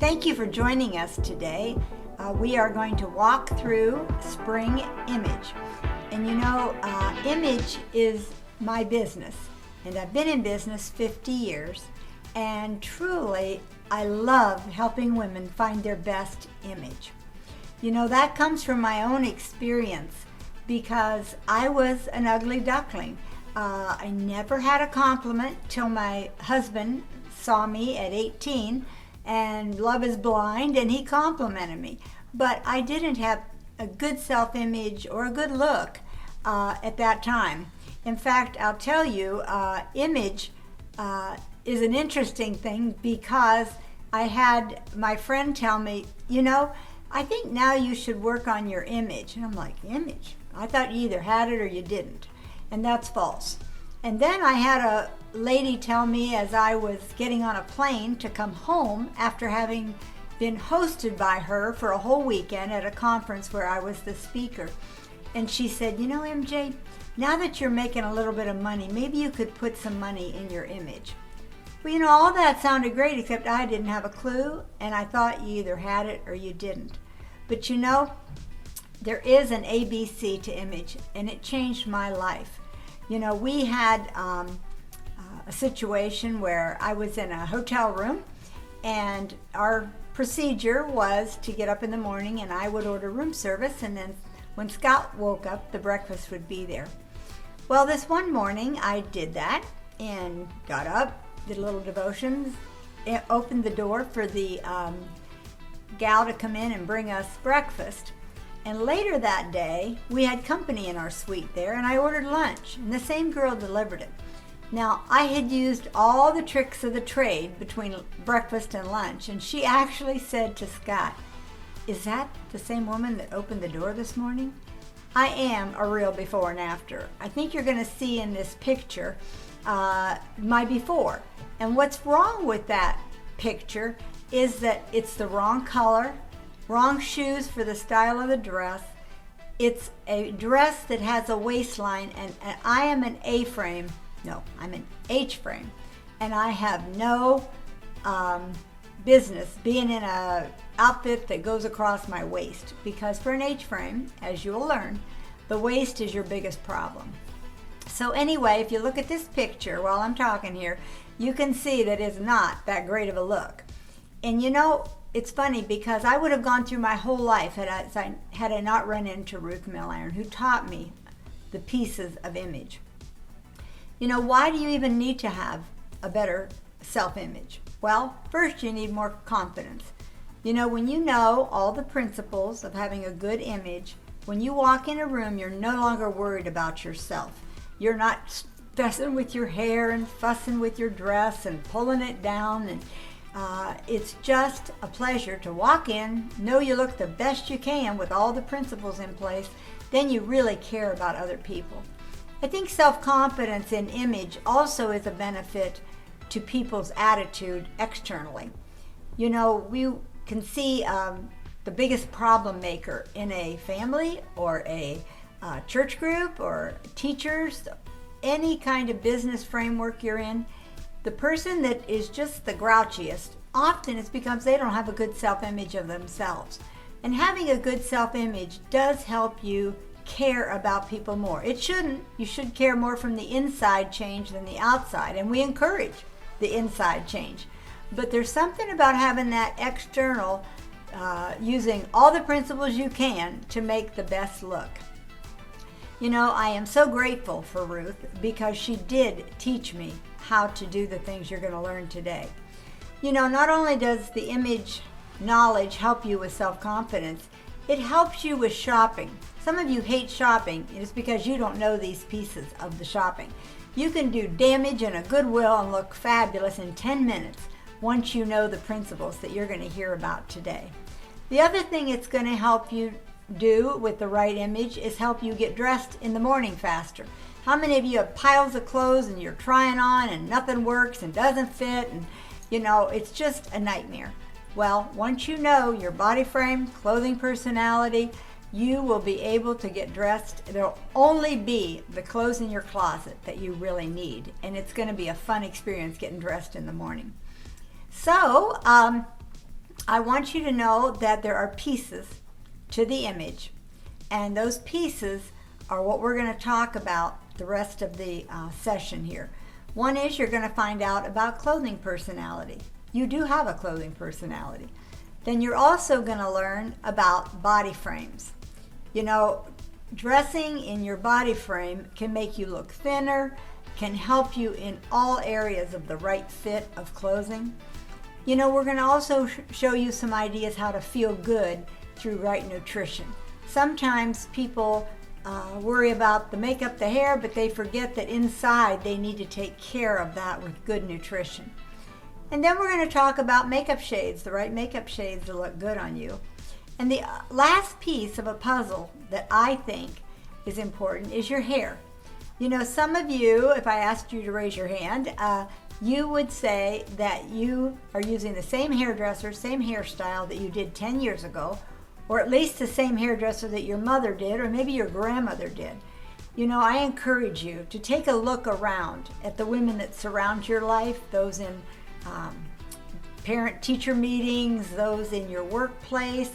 Thank you for joining us today. We are going to walk through spring image. And you know, image is my business. And I've been in business 50 years. And truly, I love helping women find their best image. You know, that comes from my own experience because I was an ugly duckling. I never had a compliment till my husband saw me at 18, and love is blind, and he complimented me. But I didn't have a good self-image or a good look at that time. In fact, I'll tell you, image is an interesting thing because I had my friend tell me, you know, I think now you should work on your image. And I'm like, image? I thought you either had it or you didn't. And that's false. And then I had a lady tell me as I was getting on a plane to come home after having been hosted by her for a whole weekend at a conference where I was the speaker. And she said, you know, MJ, now that you're making a little bit of money, maybe you could put some money in your image. Well, you know, all that sounded great, except I didn't have a clue, and I thought you either had it or you didn't. But you know, there is an ABC to image, and it changed my life. You know, we had a situation where I was in a hotel room, and our procedure was to get up in the morning, and I would order room service, and then when Scott woke up, the breakfast would be there. Well, this one morning, I did that, and got up, did a little devotions, opened the door for the gal to come in and bring us breakfast. And later that day, we had company in our suite there, and I ordered lunch, and the same girl delivered it. Now, I had used all the tricks of the trade between breakfast and lunch, and she actually said to Scott, is that the same woman that opened the door this morning? I am a real before and after. I think you're going to see in this picture my before. And what's wrong with that picture is that it's the wrong color, wrong shoes for the style of the dress. It's a dress that has a waistline, and I am an A-frame. No, I'm an H-frame. And I have no business being in a outfit that goes across my waist, because for an H-frame, as you will learn, the waist is your biggest problem. So anyway, if you look at this picture while I'm talking here, you can see that it's not that great of a look. And you know, it's funny because I would have gone through my whole life had I not run into Ruth Milliron, who taught me the pieces of image. You know, why do you even need to have a better self-image? Well, first you need more confidence. You know, when you know all the principles of having a good image, when you walk in a room, you're no longer worried about yourself. You're not fussing with your hair and fussing with your dress and pulling it down. And it's just a pleasure to walk in, know you look the best you can with all the principles in place, then you really care about other people. I think self-confidence in image also is a benefit to people's attitude externally. You know, we can see the biggest problem maker in a family or a church group or teachers, any kind of business framework you're in. The person that is just the grouchiest, often it's because they don't have a good self-image of themselves. And having a good self-image does help you care about people more. It shouldn't. You should care more from the inside change than the outside, and we encourage the inside change. But there's something about having that external, using all the principles you can to make the best look. You know, I am so grateful for Ruth because she did teach me how to do the things you're going to learn today. You know, not only does the image knowledge help you with self-confidence, it helps you with shopping. Some of you hate shopping, and it's because you don't know these pieces of the shopping. You can do damage and a goodwill and look fabulous in 10 minutes once you know the principles that you're going to hear about today. The other thing it's going to help you do with the right image is help you get dressed in the morning faster. How many of you have piles of clothes and you're trying on and nothing works and doesn't fit, and you know, it's just a nightmare? Well, once you know your body frame, clothing personality, you will be able to get dressed. There'll only be the clothes in your closet that you really need, and it's going to be a fun experience getting dressed in the morning. So I want you to know that there are pieces to the image, and those pieces are what we're going to talk about the rest of the session here. One is you're going to find out about clothing personality. You do have a clothing personality. Then you're also going to learn about body frames. You know, dressing in your body frame can make you look thinner, can help you in all areas of the right fit of clothing. You know, we're going to also show you some ideas how to feel good through right nutrition. Sometimes people worry about the makeup, the hair, but they forget that inside they need to take care of that with good nutrition. And then we're going to talk about makeup shades, the right makeup shades to look good on you. And the last piece of a puzzle that I think is important is your hair. You know, some of you, if I asked you to raise your hand, you would say that you are using the same hairdresser, same hairstyle that you did 10 years ago, or at least the same hairdresser that your mother did, or maybe your grandmother did. You know, I encourage you to take a look around at the women that surround your life, those in parent-teacher meetings, those in your workplace,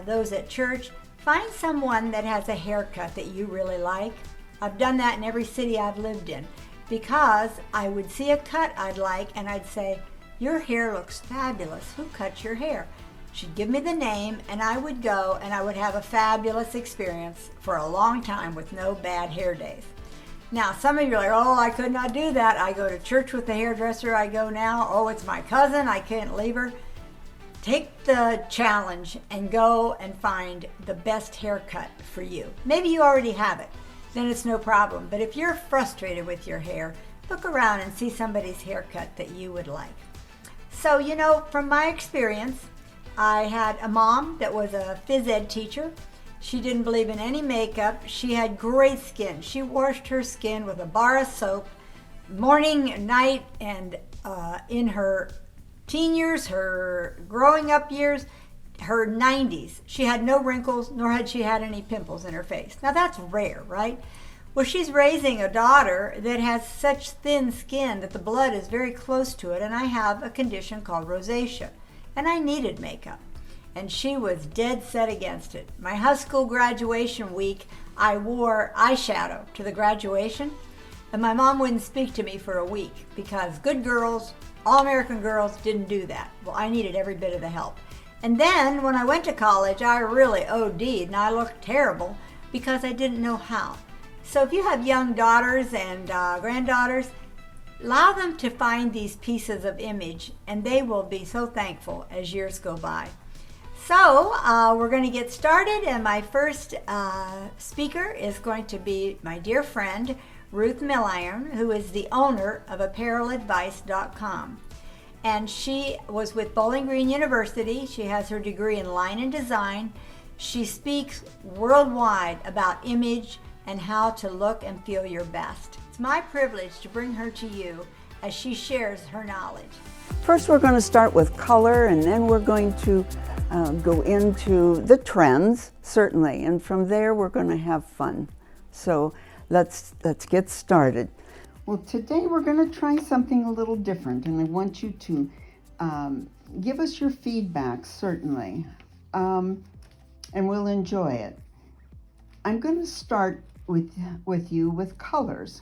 those at church. Find someone that has a haircut that you really like. I've done that in every city I've lived in, because I would see a cut I'd like and I'd say, your hair looks fabulous. Who cut your hair? She'd give me the name and I would go and I would have a fabulous experience for a long time with no bad hair days. Now, some of you are like, oh, I could not do that. I go to church with the hairdresser I go now. Oh, it's my cousin. I can't leave her. Take the challenge and go and find the best haircut for you. Maybe you already have it. Then it's no problem. But if you're frustrated with your hair, look around and see somebody's haircut that you would like. So, you know, from my experience, I had a mom that was a phys ed teacher. She didn't believe in any makeup. She had great skin. She washed her skin with a bar of soap morning, night, and in her teen years, her growing up years, her 90s, she had no wrinkles, nor had she had any pimples in her face. Now that's rare, right? Well, she's raising a daughter that has such thin skin that the blood is very close to it, and I have a condition called rosacea, and I needed makeup, and she was dead set against it. My high school graduation week, I wore eyeshadow to the graduation, and my mom wouldn't speak to me for a week because good girls, all American girls, didn't do that. Well, I needed every bit of the help. And then when I went to college, I really OD'd and I looked terrible because I didn't know how. So if you have young daughters and granddaughters, allow them to find these pieces of image and they will be so thankful as years go by. So we're going to get started, and my first speaker is going to be my dear friend, Ruth Milliron, who is the owner of ApparelAdvice.com. And she was with Bowling Green University. She has her degree in line and design. She speaks worldwide about image and how to look and feel your best. It's my privilege to bring her to you as she shares her knowledge. First, we're going to start with color, and then we're going to go into the trends, certainly. And from there, we're going to have fun. So let's get started. Well, today we're going to try something a little different, and I want you to give us your feedback, certainly, and we'll enjoy it. I'm going to start with you with colors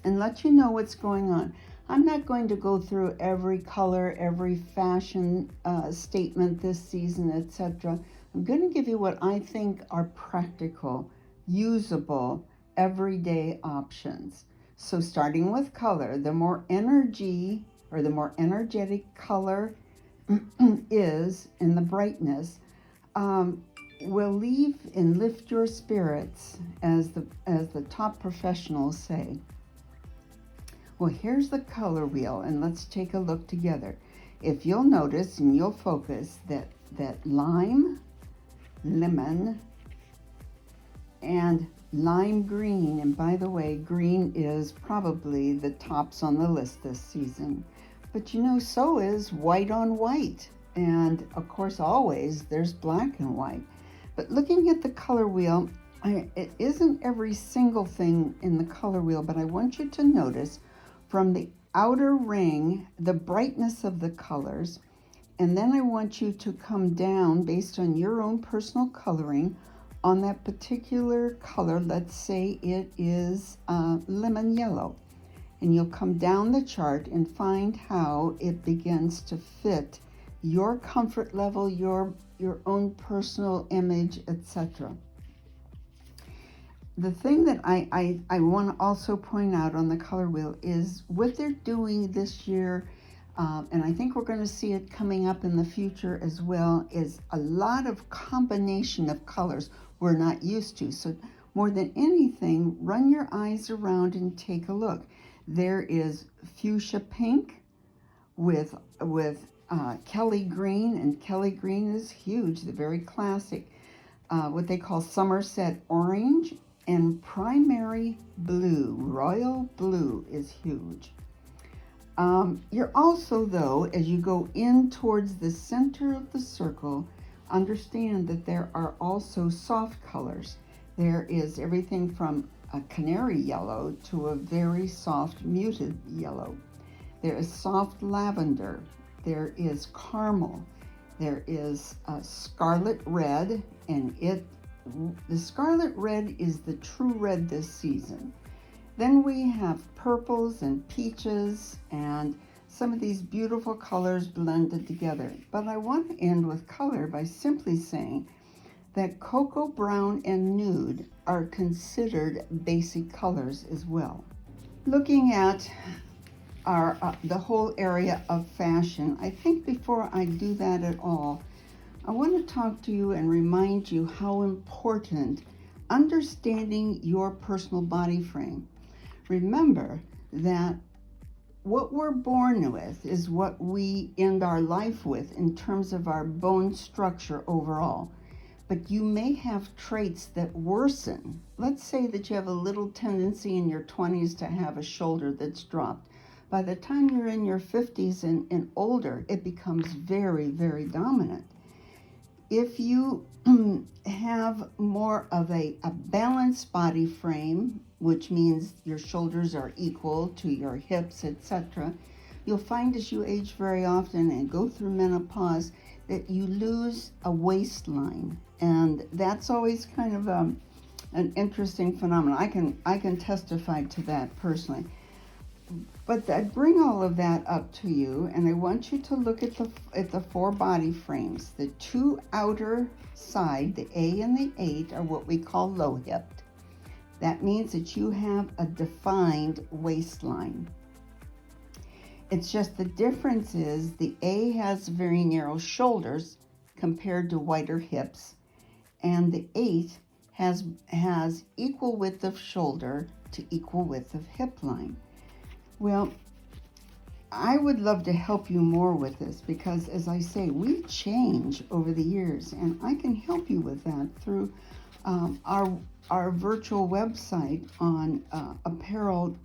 and let you know what's going on. I'm not going to go through every color, every fashion statement this season, etc. I'm going to give you what I think are practical, usable, everyday options. So starting with color, the more energy or the more energetic color is in the brightness, will leave and lift your spirits, as the top professionals say. Well, here's the color wheel, and let's take a look together. If you'll notice and you'll focus that lime, lemon, and lime green, and by the way, green is probably the tops on the list this season. But you know, so is white on white. And of course, always there's black and white. But looking at the color wheel, it isn't every single thing in the color wheel, but I want you to notice from the outer ring, the brightness of the colors, And then I want you to come down based on your own personal coloring on that particular color. Let's say it is lemon yellow. And you'll come down the chart and find how it begins to fit your comfort level, your own personal image, etc. The thing that I want to also point out on the color wheel is what they're doing this year, and I think we're going to see it coming up in the future as well, is a lot of combination of colors we're not used to. So more than anything, run your eyes around and take a look. There is fuchsia pink with Kelly green, and Kelly green is huge, the very classic, what they call Somerset orange, and primary blue, royal blue is huge. You're also, though, as you go in towards the center of the circle, understand that there are also soft colors. There is everything from a canary yellow to a very soft muted yellow. There is soft lavender. There is caramel. There is scarlet red, and the scarlet red is the true red this season. Then we have purples and peaches and some of these beautiful colors blended together. But I want to end with color by simply saying that cocoa brown and nude are considered basic colors as well. Looking at the whole area of fashion, I think before I do that at all, I want to talk to you and remind you how important understanding your personal body frame. Remember that what we're born with is what we end our life with in terms of our bone structure overall. But you may have traits that worsen. Let's say that you have a little tendency in your 20s to have a shoulder that's dropped. By the time you're in your 50s and older, it becomes very, very dominant. If you have more of a balanced body frame, which means your shoulders are equal to your hips, etc., you'll find as you age very often and go through menopause that you lose a waistline. And that's always kind of an interesting phenomenon. I can testify to that personally. But I bring all of that up to you, and I want you to look at the four body frames. The two outer side, the A and the 8, are what we call low-hipped. That means that you have a defined waistline. It's just the difference is the A has very narrow shoulders compared to wider hips, and the 8 has equal width of shoulder to equal width of hip line. Well, I would love to help you more with this because, as I say, we change over the years, and I can help you with that through our virtual website on Apparel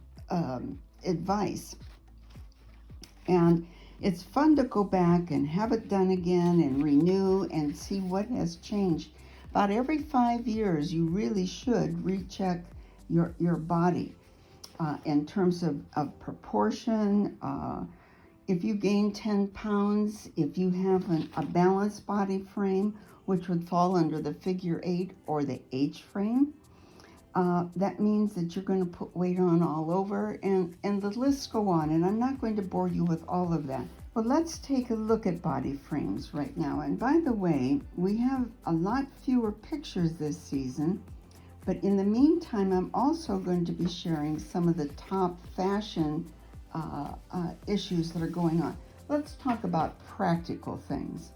Advice. And it's fun to go back and have it done again and renew and see what has changed. About every 5 years, you really should recheck your body in terms of proportion. If you gain 10 pounds, if you have a balanced body frame, which would fall under the figure 8 or the H frame, that means that you're going to put weight on all over, and the lists go on, and I'm not going to bore you with all of that. But let's take a look at body frames right now. And by the way, we have a lot fewer pictures this season, but in the meantime, I'm also going to be sharing some of the top fashion issues that are going on. Let's talk about practical things.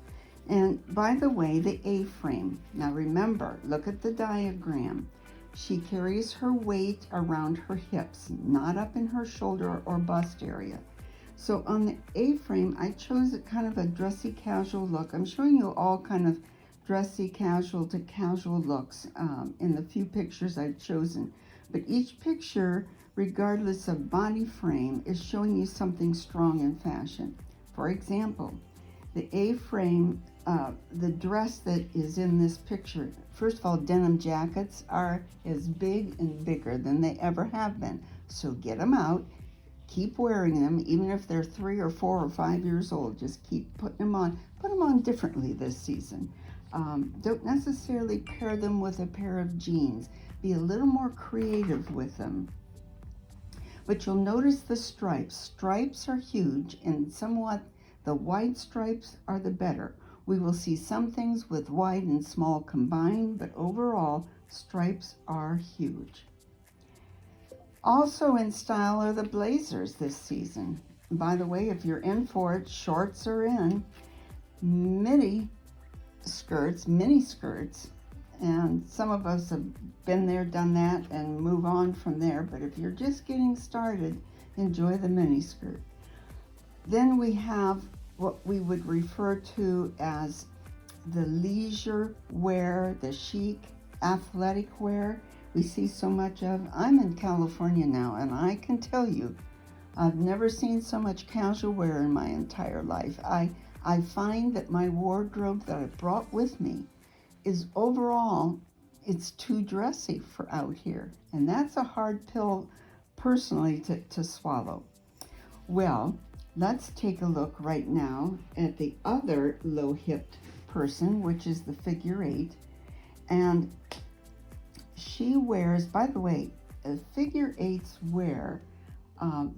And by the way, the A-frame. Now remember, look at the diagram. She carries her weight around her hips, not up in her shoulder or bust area. So on the A-frame, I chose a kind of a dressy casual look. I'm showing you all kind of dressy casual to casual looks in the few pictures I've chosen. But each picture, regardless of body frame, is showing you something strong in fashion. For example, the A-frame, the dress that is in this picture, first of all, denim jackets are as big and bigger than they ever have been. So get them out, keep wearing them, even if they're 3 or 4 or 5 years old. Just keep putting them on. put them on differently this season. Don't necessarily pair them with a pair of jeans. Be a little more creative with them. But you'll notice the stripes. Stripes are huge, and somewhat the wide stripes are the better. We will see some things with wide and small combined, but overall, stripes are huge. Also in style are the blazers this season. By the way, if you're in for it, shorts are in. Mini skirts, and some of us have been there, done that, and move on from there. But if you're just getting started, enjoy the mini skirt. Then we have what we would refer to as the leisure wear, the chic athletic wear we see so much of. I'm in California now, and I can tell you, I've never seen so much casual wear in my entire life. I find that my wardrobe that I brought with me is overall, it's too dressy for out here. And that's a hard pill personally to swallow. Well, let's take a look right now at the other low-hipped person, which is the figure 8. And she wears, by the way, figure 8s wear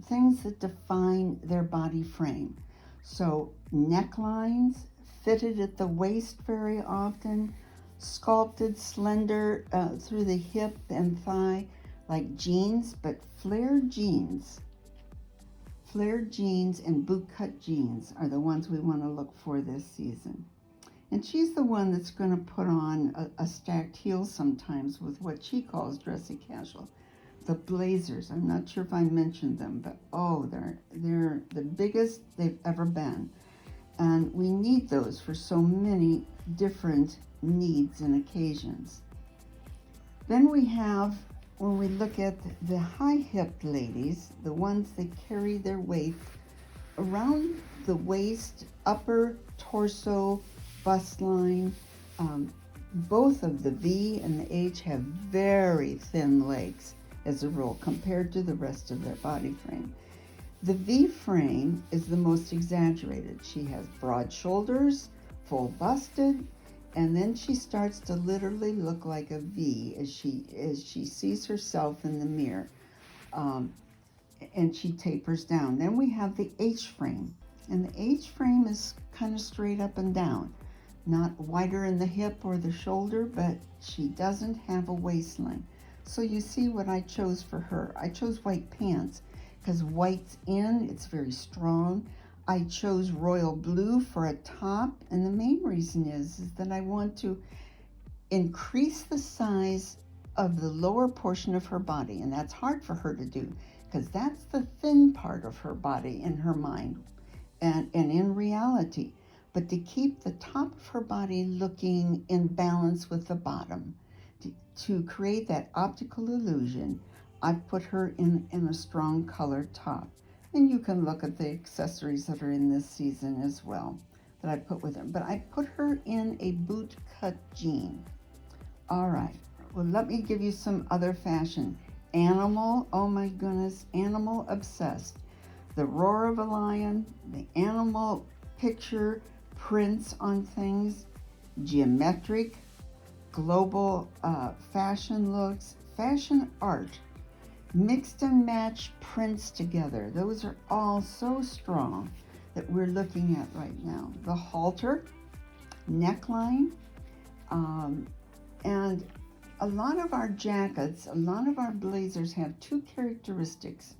things that define their body frame. So necklines, fitted at the waist very often, sculpted slender through the hip and thigh, like jeans, but flared jeans. Flared jeans and bootcut jeans are the ones we want to look for this season. And she's the one that's going to put on a stacked heel sometimes with what she calls dressy casual. The blazers, I'm not sure if I mentioned them, but oh, they're the biggest they've ever been. And we need those for so many different needs and occasions. Then we have, when we look at the high-hipped ladies, the ones that carry their weight around the waist, upper torso, bust line. Both of the V and the H have very thin legs as a rule compared to the rest of their body frame. The V frame is the most exaggerated. She has broad shoulders, full busted, and then she starts to literally look like a V as she sees herself in the mirror, and she tapers down. Then we have the H frame, and the H frame is kind of straight up and down, not wider in the hip or the shoulder, but she doesn't have a waistline. So you see what I chose for her. I chose white pants because white's in, it's very strong. I chose royal blue for a top, and the main reason is that I want to increase the size of the lower portion of her body, and that's hard for her to do because that's the thin part of her body in her mind and in reality. But to keep the top of her body looking in balance with the bottom, to create that optical illusion, I put her in a strong colored top. And you can look at the accessories that are in this season as well that I put with her. But I put her in a boot cut jean. All right, well, let me give you some other fashion. Animal, oh my goodness, animal obsessed. The roar of a lion, the animal picture, prints on things, geometric, global fashion looks, fashion art, mixed and matched prints together. Those are all so strong that we're looking at right now. The halter, neckline, and a lot of our jackets, a lot of our blazers have two characteristics.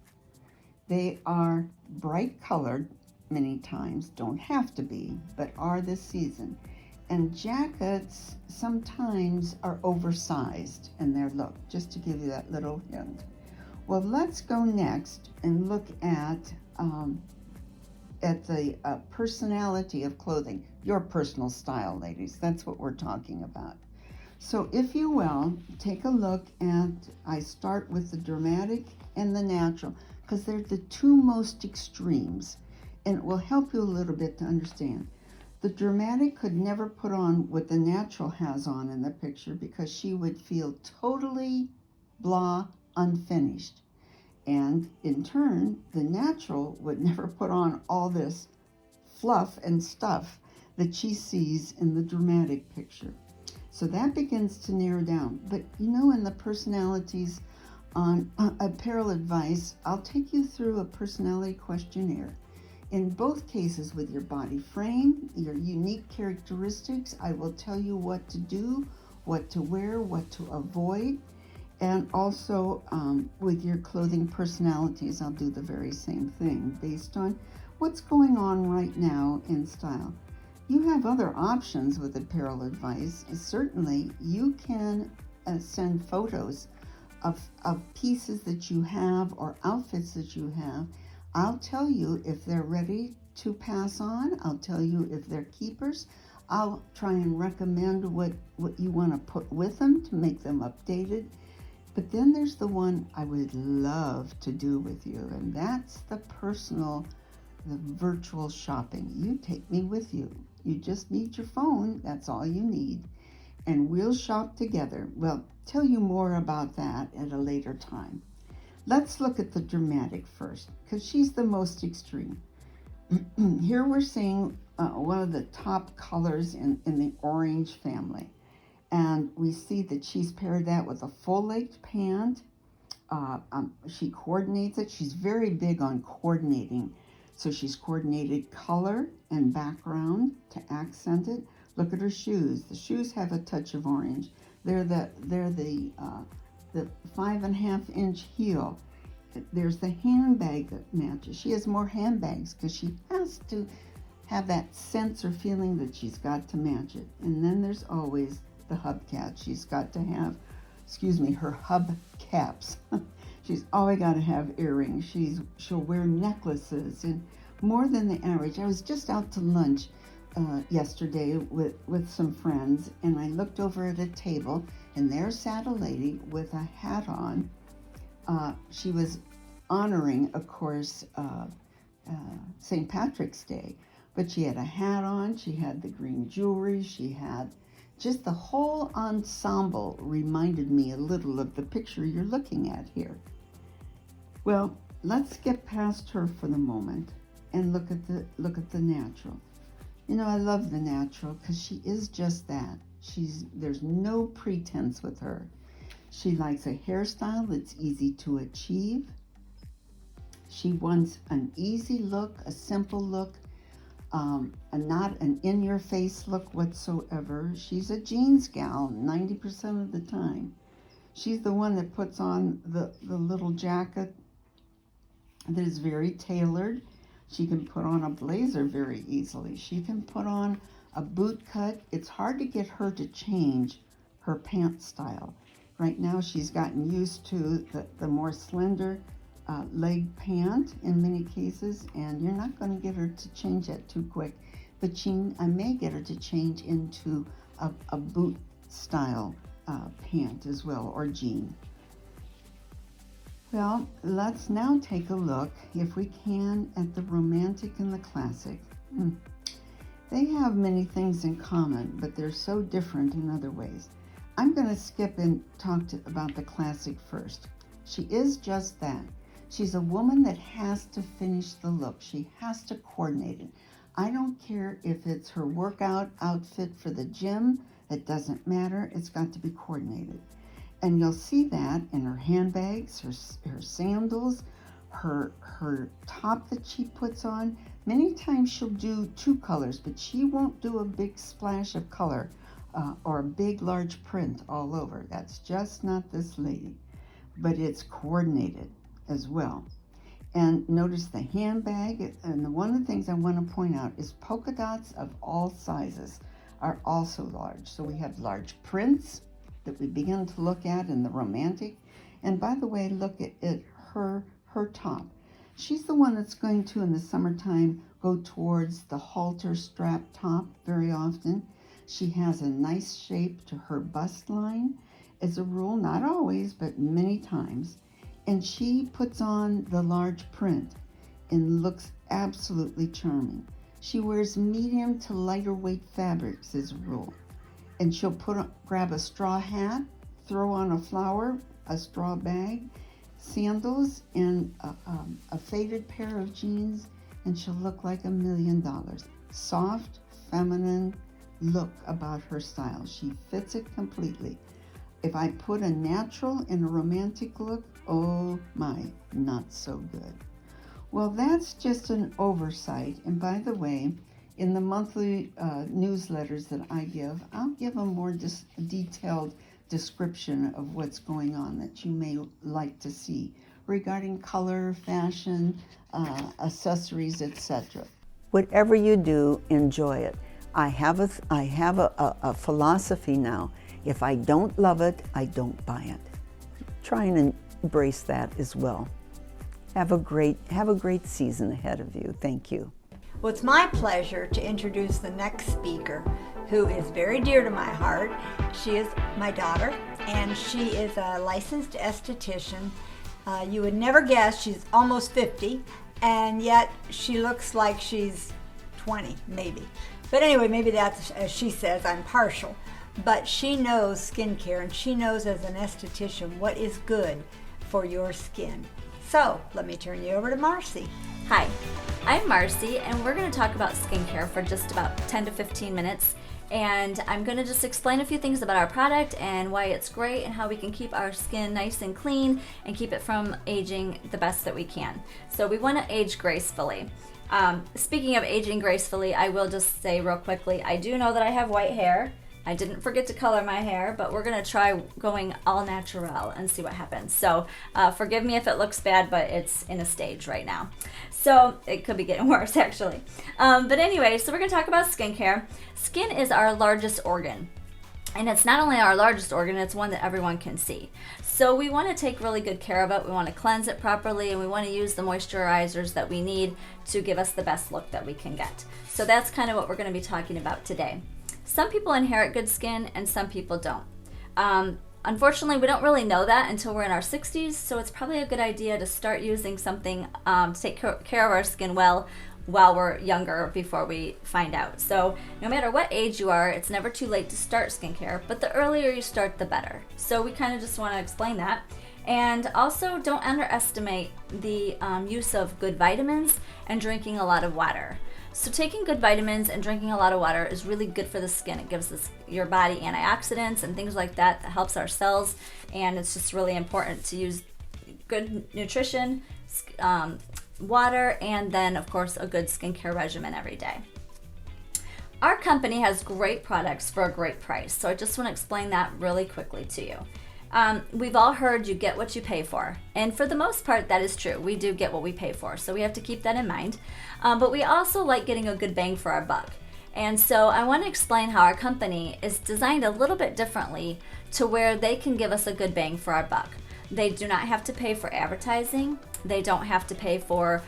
They are bright colored many times, don't have to be, but are this season. And jackets sometimes are oversized in their look, just to give you that little hint. Well, let's go next and look at the personality of clothing, your personal style, ladies. That's what we're talking about. So if you will, take a look at, I start with the dramatic and the natural, because they're the two most extremes, and it will help you a little bit to understand. The dramatic could never put on what the natural has on in the picture because she would feel totally blah, unfinished. And in turn, the natural would never put on all this fluff and stuff that she sees in the dramatic picture. So that begins to narrow down. But in the personalities on Apparel Advice, I'll take you through a personality questionnaire. In both cases, with your body frame, your unique characteristics, I will tell you what to do, what to wear, what to avoid. And also with your clothing personalities, I'll do the very same thing based on what's going on right now in style. You have other options with Apparel Advice. Certainly, you can send photos of pieces that you have or outfits that you have. I'll tell you if they're ready to pass on. I'll tell you if they're keepers. I'll try and recommend what you want to put with them to make them updated. But then there's the one I would love to do with you, and that's the virtual shopping. You take me with you. You just need your phone, that's all you need, and we'll shop together. Well, tell you more about that at a later time. Let's look at the dramatic first, because she's the most extreme. Here we're seeing one of the top colors in the orange family. And we see that she's paired that with a full-length pant. She coordinates it. She's very big on coordinating. So she's coordinated color and background to accent it. Look at her shoes. The shoes have a touch of orange. They're the 5.5-inch heel. There's the handbag that matches. She has more handbags because she has to have that sense or feeling that she's got to match it. And then there's always the hubcap. She's got to have, her hubcaps. She's always got to have earrings. She'll wear necklaces and more than the average. I was just out to lunch yesterday with some friends, and I looked over at a table, and there sat a lady with a hat on. She was honoring, of course, St. Patrick's Day, but she had a hat on. She had the green jewelry. She had just the whole ensemble reminded me a little of the picture you're looking at here. Well, let's get past her for the moment and look at the natural. I love the natural because she is just that. There's no pretense with her. She likes a hairstyle that's easy to achieve. She wants an easy look, a simple look, not an in-your-face look whatsoever. She's a jeans gal 90% of the time. She's the one that puts on the little jacket that is very tailored. She can put on a blazer very easily. She can put on a boot cut. It's hard to get her to change her pant style. Right now she's gotten used to the more slender leg pant in many cases, and you're not going to get her to change that too quick. But I may get her to change into a boot style pant as well, or jean. Well, let's now take a look, if we can, at the romantic and the classic. They have many things in common, but they're so different in other ways. I'm going to skip and talk about the classic first. She is just that. She's a woman that has to finish the look. She has to coordinate it. I don't care if it's her workout outfit for the gym. It doesn't matter. It's got to be coordinated. And you'll see that in her handbags, her sandals, her top that she puts on. Many times she'll do two colors, but she won't do a big splash of color or a big large print all over. That's just not this lady. But it's coordinated as well. And notice the handbag, and one of the things I want to point out is polka dots of all sizes are also large. So we have large prints that we begin to look at in the romantic. And by the way, look at her top. She's the one that's going to, in the summertime, go towards the halter strap top very often. She has a nice shape to her bust line, as a rule, not always, but many times. And she puts on the large print and looks absolutely charming. She wears medium to lighter weight fabrics as a rule. And she'll grab a straw hat, throw on a flower, a straw bag, sandals, and a faded pair of jeans, and she'll look like $1 million. Soft, feminine look about her style. She fits it completely. If I put a natural and a romantic look, oh my, not so good. Well, that's just an oversight. And by the way, in the monthly newsletters that I give, I'll give a more detailed description of what's going on that you may like to see regarding color, fashion, accessories, etc. Whatever you do, enjoy it. I have a philosophy now. If I don't love it, I don't buy it. Try and embrace that as well. Have a great season ahead of you. Thank you. Well, it's my pleasure to introduce the next speaker, who is very dear to my heart. She is my daughter, and she is a licensed esthetician. You would never guess she's almost 50, and yet she looks like she's 20, maybe. But anyway, maybe that's, as she says, I'm partial. But she knows skincare, and she knows as an esthetician what is good for your skin. So let me turn you over to Marcy. Hi, I'm Marcy, and we're going to talk about skincare for just about 10 to 15 minutes. And I'm going to just explain a few things about our product and why it's great and how we can keep our skin nice and clean and keep it from aging the best that we can. So we want to age gracefully. Speaking of aging gracefully, I will just say real quickly, I do know that I have white hair. I didn't forget to color my hair, but we're going to try going all natural and see what happens. So forgive me if it looks bad, but it's in a stage right now. So it could be getting worse, actually. But anyway, so we're going to talk about skincare. Skin is our largest organ. And it's not only our largest organ, it's one that everyone can see. So we want to take really good care of it. We want to cleanse it properly, and we want to use the moisturizers that we need to give us the best look that we can get. So that's kind of what we're going to be talking about today. Some people inherit good skin and some people don't. Unfortunately, we don't really know that until we're in our 60s, so it's probably a good idea to start using something to take care of our skin well while we're younger before we find out. So no matter what age you are, it's never too late to start skincare, but the earlier you start, the better. So we kind of just want to explain that. And also, don't underestimate the use of good vitamins and drinking a lot of water. So taking good vitamins and drinking a lot of water is really good for the skin. It gives your body antioxidants and things like that that helps our cells, and it's just really important to use good nutrition, water, and then of course a good skincare regimen every day. Our company has great products for a great price, so I just want to explain that really quickly to you. We've all heard you get what you pay for, and for the most part that is true. We do get what we pay for, so we have to keep that in mind. But we also like getting a good bang for our buck. And so I want to explain how our company is designed a little bit differently to where they can give us a good bang for our buck. They do not have to pay for advertising. They don't have to pay for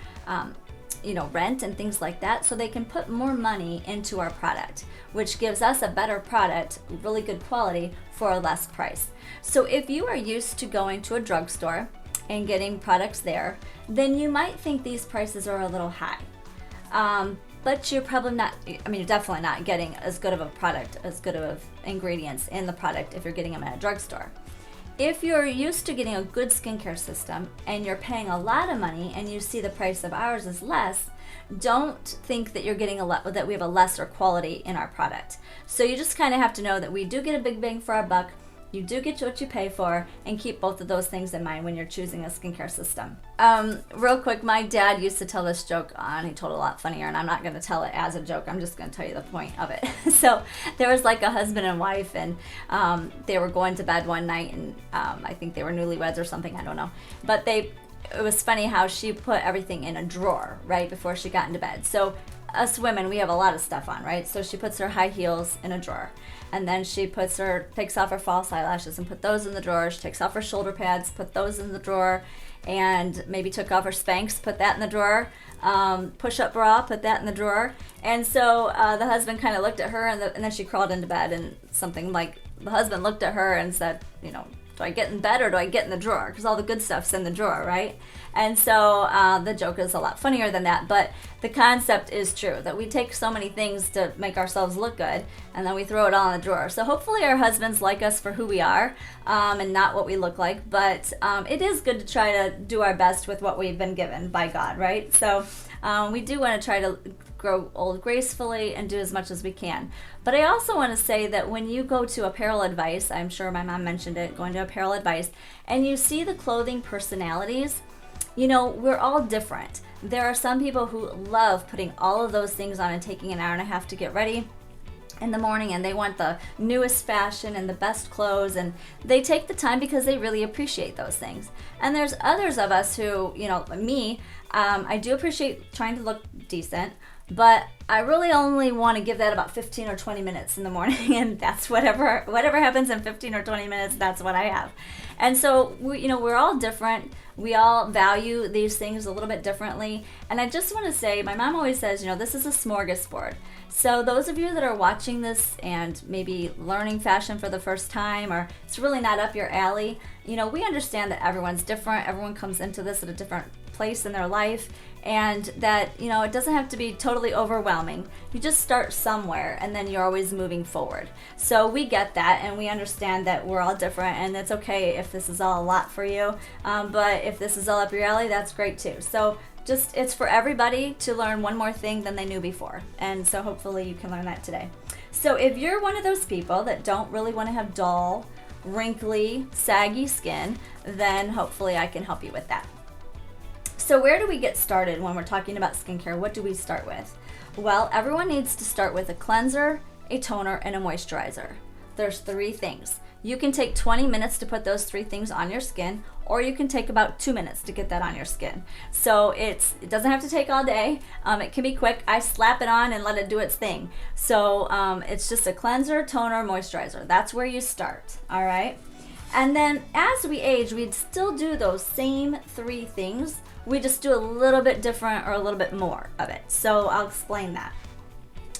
rent and things like that, so they can put more money into our product, which gives us a better product, really good quality, for a less price. So if you are used to going to a drugstore and getting products there, then you might think these prices are a little high. But you're probably not, you're definitely not getting as good of a product, as good of ingredients in the product if you're getting them at a drugstore. If you're used to getting a good skincare system and you're paying a lot of money and you see the price of ours is less, don't think that you're getting that we have a lesser quality in our product. So you just kind of have to know that we do get a big bang for our buck. You do get what you pay for, and keep both of those things in mind when you're choosing a skincare system. Real quick, my dad used to tell this joke, and he told it a lot funnier, and I'm not going to tell it as a joke. I'm just going to tell you the point of it. So there was like a husband and wife, and they were going to bed one night, and I think they were newlyweds or something, I don't know. But it was funny how she put everything in a drawer right before she got into bed. So us women, we have a lot of stuff on, right? So she puts her high heels in a drawer. And then she takes off her false eyelashes and put those in the drawer. She takes off her shoulder pads, put those in the drawer, and maybe took off her Spanx, put that in the drawer. Push-up bra, put that in the drawer. And so the husband kind of looked at her, and then she crawled into bed, and something like the husband looked at her and said, do I get in bed or do I get in the drawer? Because all the good stuff's in the drawer, right? And so the joke is a lot funnier than that, but the concept is true, that we take so many things to make ourselves look good, and then we throw it all in the drawer. So hopefully our husbands like us for who we are and not what we look like, but it is good to try to do our best with what we've been given by God, right? So we do want to try to grow old gracefully and do as much as we can. But I also want to say that when you go to Apparel Advice, I'm sure my mom mentioned it, going to Apparel Advice, and you see the clothing personalities, you know, we're all different. There are some people who love putting all of those things on and taking an hour and a half to get ready in the morning, and they want the newest fashion and the best clothes, and they take the time because they really appreciate those things. And there's others of us who, you know, me, I do appreciate trying to look decent, but I really only want to give that about 15 or 20 minutes in the morning, and that's whatever happens in 15 or 20 minutes, that's what I have. And so, we're all different. We all value these things a little bit differently. And I just want to say, my mom always says, this is a smorgasbord. So those of you that are watching this and maybe learning fashion for the first time, or it's really not up your alley, we understand that everyone's different. Everyone comes into this at a different place in their life, and that it doesn't have to be totally overwhelming. You just start somewhere and then you're always moving forward. So we get that, and we understand that we're all different, and it's okay if this is all a lot for you, but if this is all up your alley, that's great too. So it's for everybody to learn one more thing than they knew before, and so hopefully you can learn that today. So if you're one of those people that don't really want to have dull, wrinkly, saggy skin, then hopefully I can help you with that. So where do we get started when we're talking about skincare? What do we start with? Well, everyone needs to start with a cleanser, a toner, and a moisturizer. There's 3 things. You can take 20 minutes to put those 3 things on your skin, or you can take about 2 minutes to get that on your skin. So it doesn't have to take all day. It can be quick. I slap it on and let it do its thing. So it's just a cleanser, toner, moisturizer. That's where you start, all right? And then as we age, we'd still do those same 3 things. We just do a little bit different or a little bit more of it. So I'll explain that.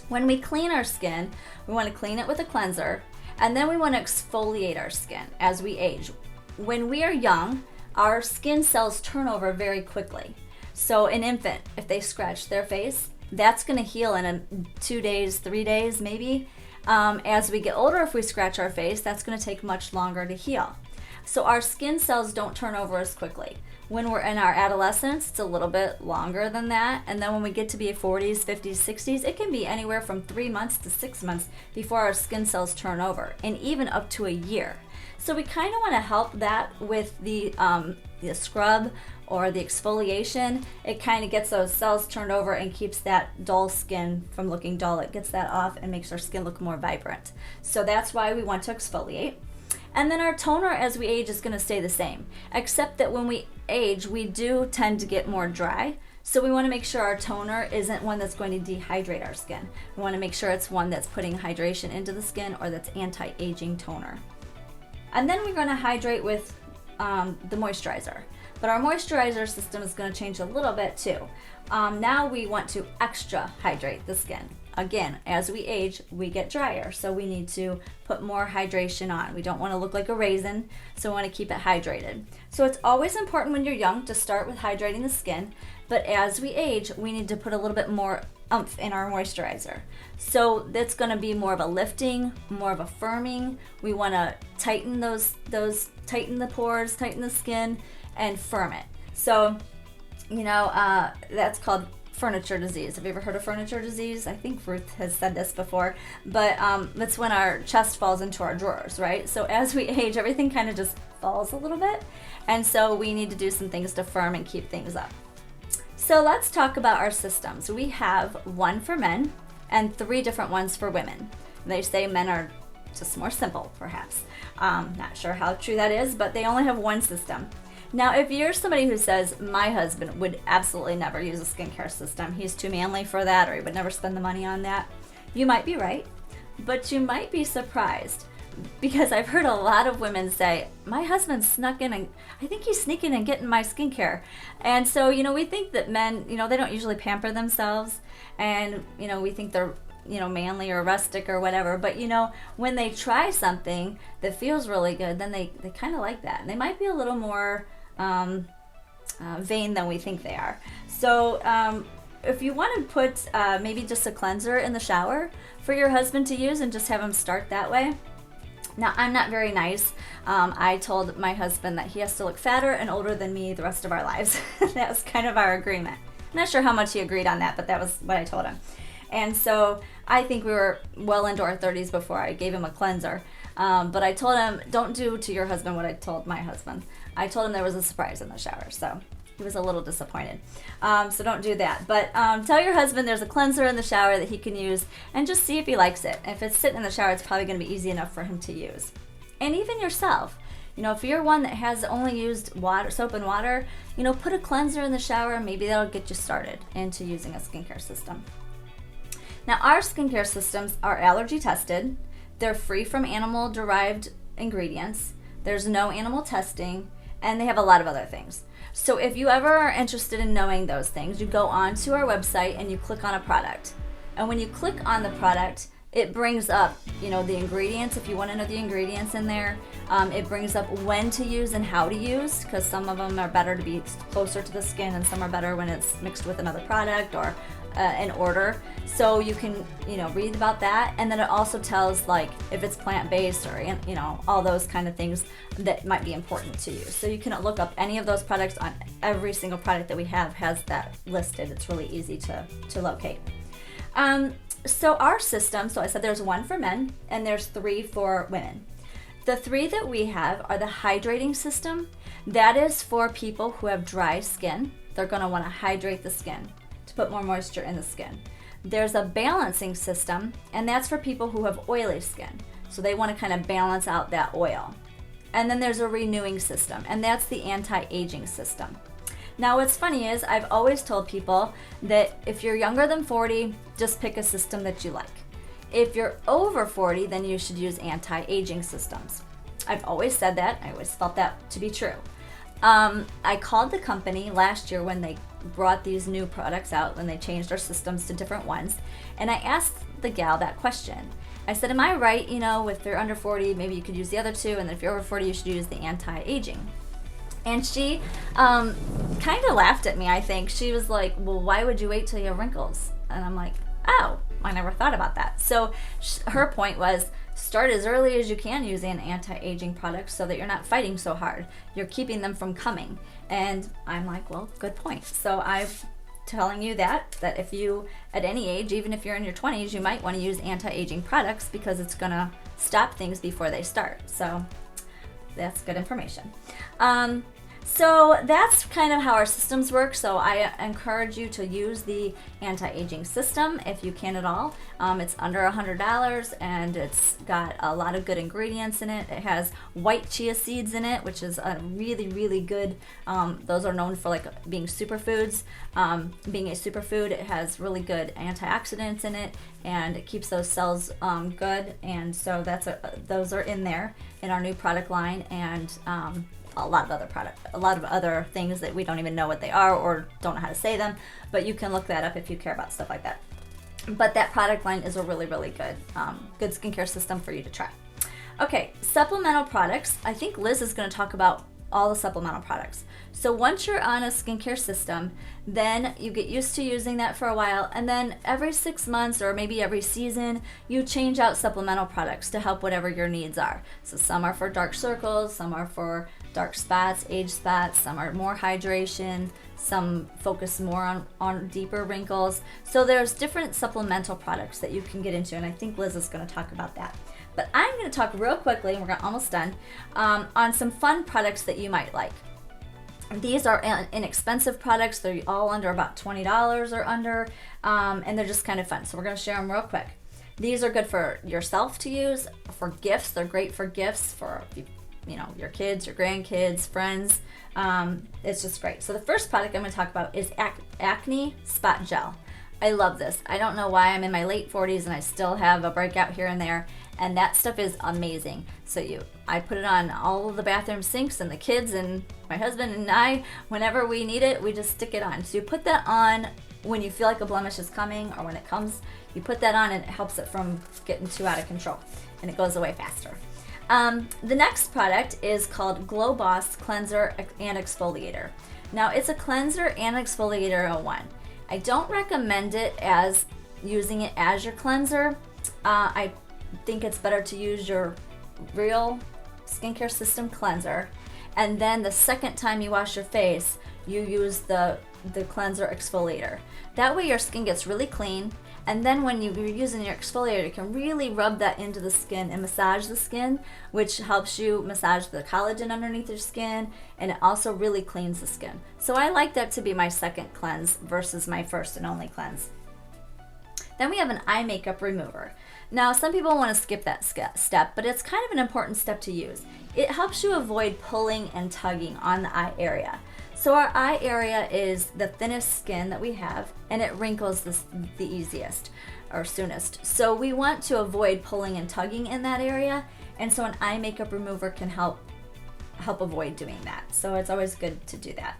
When we clean our skin, we want to clean it with a cleanser, and then we want to exfoliate our skin as we age. When we are young, our skin cells turn over very quickly. So an infant, if they scratch their face, that's going to heal in 2 days, 3 days maybe. As we get older, if we scratch our face, that's going to take much longer to heal. So our skin cells don't turn over as quickly. When we're in our adolescence, it's a little bit longer than that. And then when we get to be 40s, 50s, 60s, it can be anywhere from 3 months to 6 months before our skin cells turn over, and even up to a year. So we kind of want to help that with the scrub or the exfoliation. It kind of gets those cells turned over and keeps that dull skin from looking dull. It gets that off and makes our skin look more vibrant. So that's why we want to exfoliate. And then our toner as we age is going to stay the same, except that when we age, we do tend to get more dry. So we want to make sure our toner isn't one that's going to dehydrate our skin. We want to make sure it's one that's putting hydration into the skin, or that's anti-aging toner. And then we're going to hydrate with the moisturizer. But our moisturizer system is going to change a little bit too. Now we want to extra hydrate the skin. Again, as we age, we get drier, so we need to put more hydration on. We don't want to look like a raisin, so we want to keep it hydrated. So it's always important when you're young to start with hydrating the skin, but as we age, we need to put a little bit more oomph in our moisturizer. So that's going to be more of a lifting, more of a firming. We want to tighten tighten the pores, tighten the skin, and firm it. So, that's called furniture disease. Have you ever heard of furniture disease? I think Ruth has said this before, but that's when our chest falls into our drawers, right? So as we age, everything kind of just falls a little bit, and so we need to do some things to firm and keep things up. So let's talk about our systems. We have one for men and 3 different ones for women. They say men are just more simple, perhaps. Not sure how true that is, but they only have one system. Now, if you're somebody who says, my husband would absolutely never use a skincare system, he's too manly for that, or he would never spend the money on that, you might be right, but you might be surprised, because I've heard a lot of women say, my husband snuck in, and I think he's sneaking and getting my skincare. And so, we think that men, they don't usually pamper themselves, and, we think they're manly or rustic or whatever, but when they try something that feels really good, then they kind of like that, and they might be a little more vain than we think they are. So if you want to put maybe just a cleanser in the shower for your husband to use and just have him start that way. Now, I'm not very nice. I told my husband that he has to look fatter and older than me the rest of our lives. That was kind of our agreement. I'm not sure how much he agreed on that, but that was what I told him. And so I think we were well into our 30s before I gave him a cleanser. But I told him, don't do to your husband what I told my husband. I told him there was a surprise in the shower, so he was a little disappointed. So don't do that. But tell your husband there's a cleanser in the shower that he can use, and just see if he likes it. If it's sitting in the shower, it's probably going to be easy enough for him to use. And even yourself. If you're one that has only used water, soap and water, put a cleanser in the shower, and maybe that'll get you started into using a skincare system. Now, our skincare systems are allergy tested. They're free from animal-derived ingredients. There's no animal testing, and they have a lot of other things. So if you ever are interested in knowing those things, you go onto our website and you click on a product. And when you click on the product, it brings up, the ingredients, if you want to know the ingredients in there. It brings up when to use and how to use, because some of them are better to be closer to the skin and some are better when it's mixed with another product or in order. So you can, read about that. And then it also tells like if it's plant-based or, all those kind of things that might be important to you. So you can look up any of those products. On every single product that we have has that listed. It's really easy to locate. So our system, so I said there's one for men and there's 3 for women. The 3 that we have are the hydrating system. That is for people who have dry skin. They're going to want to hydrate the skin to put more moisture in the skin. There's a balancing system, and that's for people who have oily skin. So they want to kind of balance out that oil. And then there's a renewing system, and that's the anti-aging system. Now what's funny is I've always told people that if you're younger than 40, just pick a system that you like. If you're over 40, then you should use anti-aging systems. I've always said that. I always felt that to be true. I called the company last year when they brought these new products out, when they changed our systems to different ones, and I asked the gal that question. I said, am I right, if you're under 40, maybe you could use the other 2, and if you're over 40, you should use the anti-aging. And she kind of laughed at me, I think. She was like, well, why would you wait till you have wrinkles? And I'm like, oh, I never thought about that. So her point was, start as early as you can using anti-aging products so that you're not fighting so hard. You're keeping them from coming. And I'm like, well, good point. So I'm telling you that if you, at any age, even if you're in your 20s, you might want to use anti-aging products because it's going to stop things before they start. So that's good information. So that's kind of how our systems work. So I encourage you to use the anti-aging system if you can at all. It's under $100 and it's got a lot of good ingredients in it. It has white chia seeds in it, which is a really, really good. Those are known for like being superfoods. Being a superfood, it has really good antioxidants in it, and it keeps those cells good. And so those are in there in our new product line, and a lot of other things that we don't even know what they are or don't know how to say them, but you can look that up if you care about stuff like that. But that product line is a really, really good skincare system for you to try. Okay, supplemental products. I think Liz is going to talk about all the supplemental products. So once you're on a skincare system, then you get used to using that for a while, and then every 6 months or maybe every season, you change out supplemental products to help whatever your needs are. So some are for dark circles, some are for dark spots, age spots, some are more hydration, some focus more on deeper wrinkles. So there's different supplemental products that you can get into, and I think Liz is going to talk about that. But I'm going to talk real quickly, and we're almost done, on some fun products that you might like. These are inexpensive products. They're all under about $20 or under, and they're just kind of fun. So we're going to share them real quick. These are good for yourself to use, for gifts. They're great for gifts for your kids, your grandkids, friends. It's just great. So the first product I'm going to talk about is Acne Spot Gel. I love this. I don't know why. I'm in my late 40s and I still have a breakout here and there, and that stuff is amazing. So I put it on all of the bathroom sinks, and the kids and my husband and I, whenever we need it, we just stick it on. So you put that on when you feel like a blemish is coming, or when it comes, you put that on and it helps it from getting too out of control, and it goes away faster. The next product is called Glow Boss Cleanser and Exfoliator. Now it's a cleanser and exfoliator in one. I don't recommend it as using it as your cleanser. I think it's better to use your real skincare system cleanser, and then the second time you wash your face, you use the cleanser exfoliator. That way your skin gets really clean, and then when you're using your exfoliator, you can really rub that into the skin and massage the skin, which helps you massage the collagen underneath your skin, and it also really cleans the skin. So I like that to be my second cleanse versus my first and only cleanse. Then we have an eye makeup remover. Now, some people want to skip that step, but it's kind of an important step to use. It helps you avoid pulling and tugging on the eye area. So our eye area is the thinnest skin that we have, and it wrinkles the easiest or soonest. So we want to avoid pulling and tugging in that area, and so an eye makeup remover can help avoid doing that. So it's always good to do that.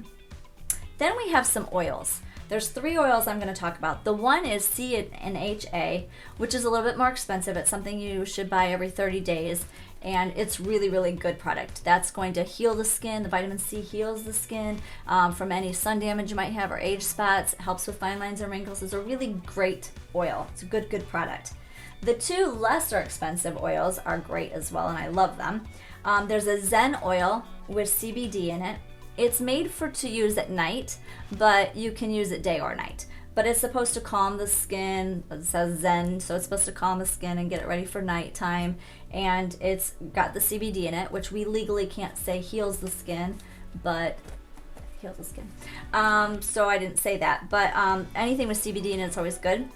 Then we have some oils. There's 3 oils I'm going to talk about. The one is CNHA, which is a little bit more expensive. It's something you should buy every 30 days, and it's really, really good product. That's going to heal the skin. The vitamin C heals the skin from any sun damage you might have or age spots. It helps with fine lines and wrinkles. It's a really great oil. It's a good product. The 2 lesser expensive oils are great as well, and I love them. There's a Zen Oil with CBD in it. It's made to use at night, but you can use it day or night. But it's supposed to calm the skin. It says Zen, so it's supposed to calm the skin and get it ready for nighttime. And it's got the CBD in it, which we legally can't say heals the skin, but heals the skin. So I didn't say that. But anything with CBD in it is always good.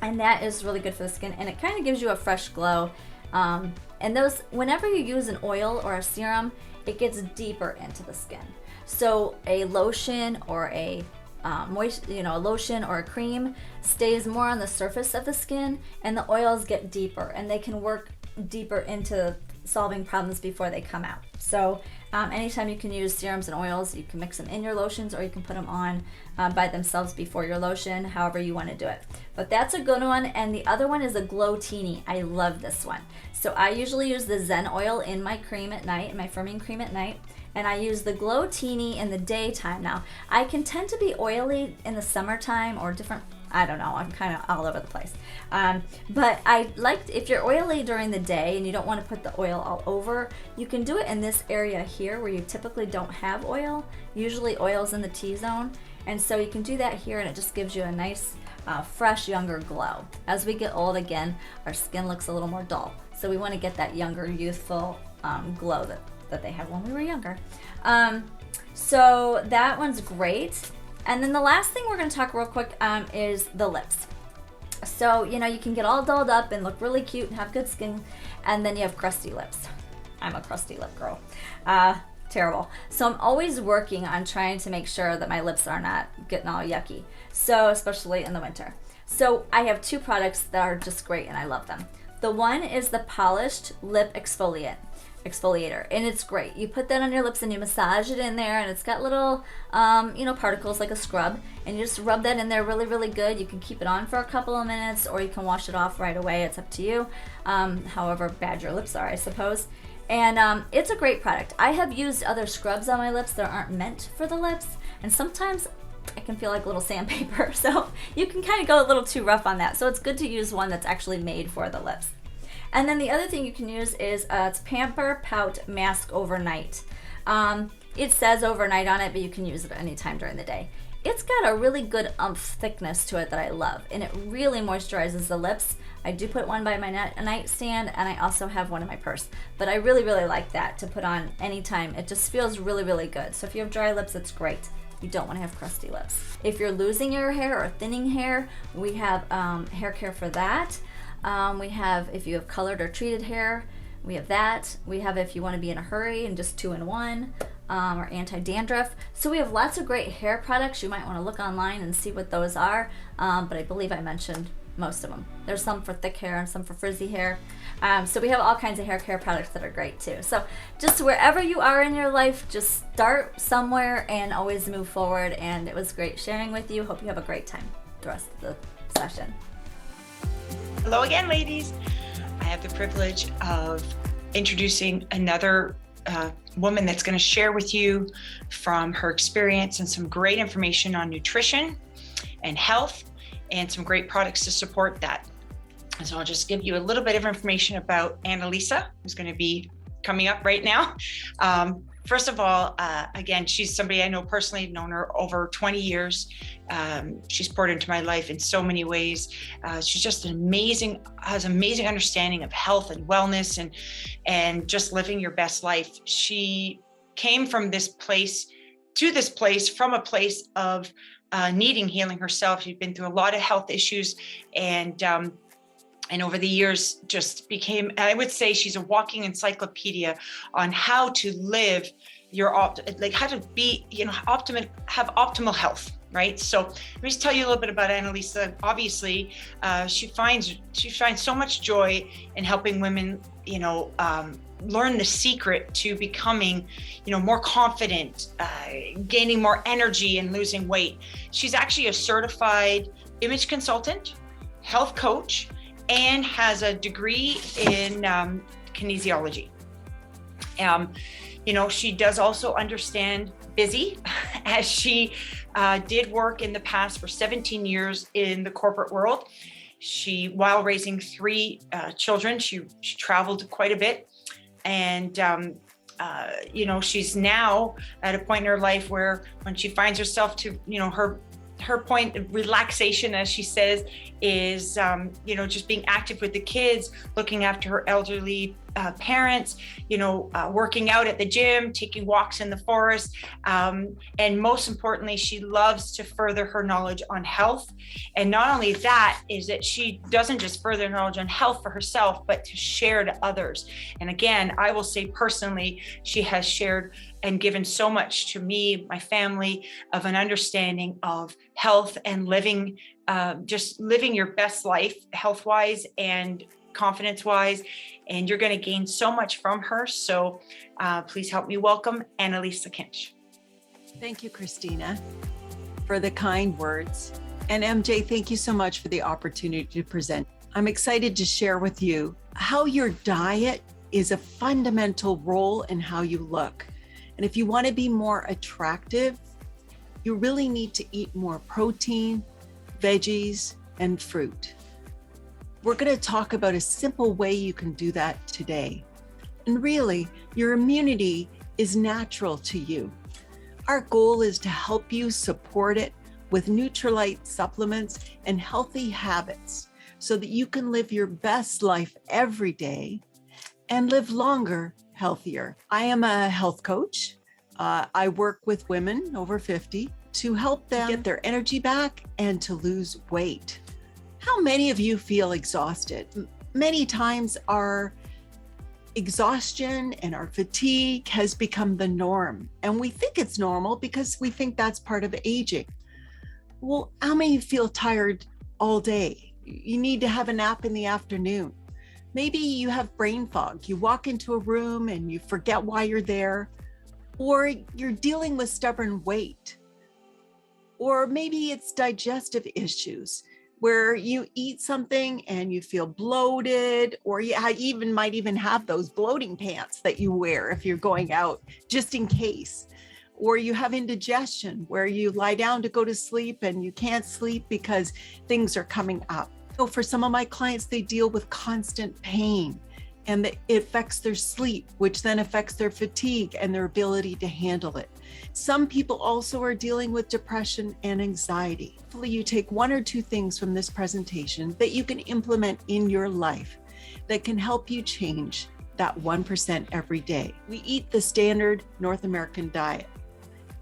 And that is really good for the skin, and it kind of gives you a fresh glow. And those, whenever you use an oil or a serum, it gets deeper into the skin. So a lotion or a a lotion or a cream stays more on the surface of the skin, and the oils get deeper, and they can work deeper into solving problems before they come out. So anytime you can use serums and oils, you can mix them in your lotions, or you can put them on by themselves before your lotion, however you want to do it. But that's a good one. And the other one is a Glow Teeny. I love this one. So I usually use the Zen Oil in my cream at night, in my firming cream at night, and I use the Glow Teeny in the daytime. Now, I can tend to be oily in the summertime or different, I don't know, I'm kind of all over the place. But I like, if you're oily during the day and you don't want to put the oil all over, you can do it in this area here where you typically don't have oil. Usually oil's in the T-zone. And so you can do that here, and it just gives you a nice, fresh, younger glow. As we get old again, our skin looks a little more dull. So we want to get that younger, youthful glow that they had when we were younger. So that one's great. And then the last thing we're going to talk real quick is the lips. So, you can get all dolled up and look really cute and have good skin, and then you have crusty lips. I'm a crusty lip girl. Terrible. So I'm always working on trying to make sure that my lips are not getting all yucky. So, especially in the winter. So I have 2 products that are just great, and I love them. The one is the Polished Lip Exfoliator, and it's great. You put that on your lips and you massage it in there, and it's got little particles like a scrub, and you just rub that in there really, really good. You can keep it on for a couple of minutes, or you can wash it off right away. It's up to you, however bad your lips are, I suppose. And it's a great product. I have used other scrubs on my lips that aren't meant for the lips, and sometimes I can feel like a little sandpaper, so you can kind of go a little too rough on that. So it's good to use one that's actually made for the lips. And then the other thing you can use is it's Pamper Pout Mask Overnight. It says overnight on it, but you can use it anytime during the day. It's got a really good thickness to it that I love, and it really moisturizes the lips. I do put one by my nightstand, and I also have one in my purse. But I really, really like that to put on anytime. It just feels really, really good. So if you have dry lips, it's great. You don't want to have crusty lips. If you're losing your hair or thinning hair, we have hair care for that. We have, if you have colored or treated hair, we have that. We have if you want to be in a hurry and just 2-in-1, or anti-dandruff. So we have lots of great hair products. You might want to look online and see what those are, but I believe I mentioned most of them. There's some for thick hair and some for frizzy hair. So we have all kinds of hair care products that are great too. So just wherever you are in your life, just start somewhere and always move forward. And it was great sharing with you. Hope you have a great time the rest of the session. Hello again, ladies. I have the privilege of introducing another woman that's going to share with you from her experience and some great information on nutrition and health and some great products to support that. And so I'll just give you a little bit of information about Annalisa, who's going to be coming up right now. First of all, again, she's somebody I know personally, known her over 20 years. She's poured into my life in so many ways. She's just has amazing understanding of health and wellness and just living your best life. She came from this place to this place from a place of needing healing herself. She'd been through a lot of health issues, and over the years just became, I would say she's a walking encyclopedia on how to live how to be, have optimal health, right? So let me just tell you a little bit about Annalisa. Obviously, she finds so much joy in helping women, learn the secret to becoming, more confident, gaining more energy and losing weight. She's actually a certified image consultant, health coach, and has a degree in kinesiology. She does also understand busy, as she did work in the past for 17 years in the corporate world. While raising 3 children, she traveled quite a bit. And, she's now at a point in her life where when she finds herself to, her point of relaxation, as she says, is, just being active with the kids, looking after her elderly parents, working out at the gym, taking walks in the forest. And most importantly, she loves to further her knowledge on health. And not only that, is that she doesn't just further knowledge on health for herself, but to share to others. And again, I will say personally, she has shared and given so much to me, my family, of an understanding of health and living, just living your best life, health-wise and confidence-wise. And you're going to gain so much from her. So please help me welcome Annalisa Kinch. Thank you, Christina, for the kind words. And MJ, thank you so much for the opportunity to present. I'm excited to share with you how your diet is a fundamental role in how you look. And if you want to be more attractive, you really need to eat more protein, veggies, and fruit. We're going to talk about a simple way you can do that today. And really, your immunity is natural to you. Our goal is to help you support it with Nutrilite supplements and healthy habits so that you can live your best life every day and live longer, healthier. I am a health coach. I work with women over 50 to help them get their energy back and to lose weight. How many of you feel exhausted? Many times our exhaustion and our fatigue has become the norm, and we think it's normal because we think that's part of aging. Well, how many of you feel tired all day? You need to have a nap in the afternoon. Maybe you have brain fog. You walk into a room and you forget why you're there, or you're dealing with stubborn weight, or maybe it's digestive issues where you eat something and you feel bloated, or you might even have those bloating pants that you wear if you're going out just in case. Or you have indigestion where you lie down to go to sleep and you can't sleep because things are coming up. So for some of my clients, they deal with constant pain, and it affects their sleep, which then affects their fatigue and their ability to handle it. Some people also are dealing with depression and anxiety. Hopefully you take 1 or 2 things from this presentation that you can implement in your life that can help you change that 1% every day. We eat the standard North American diet.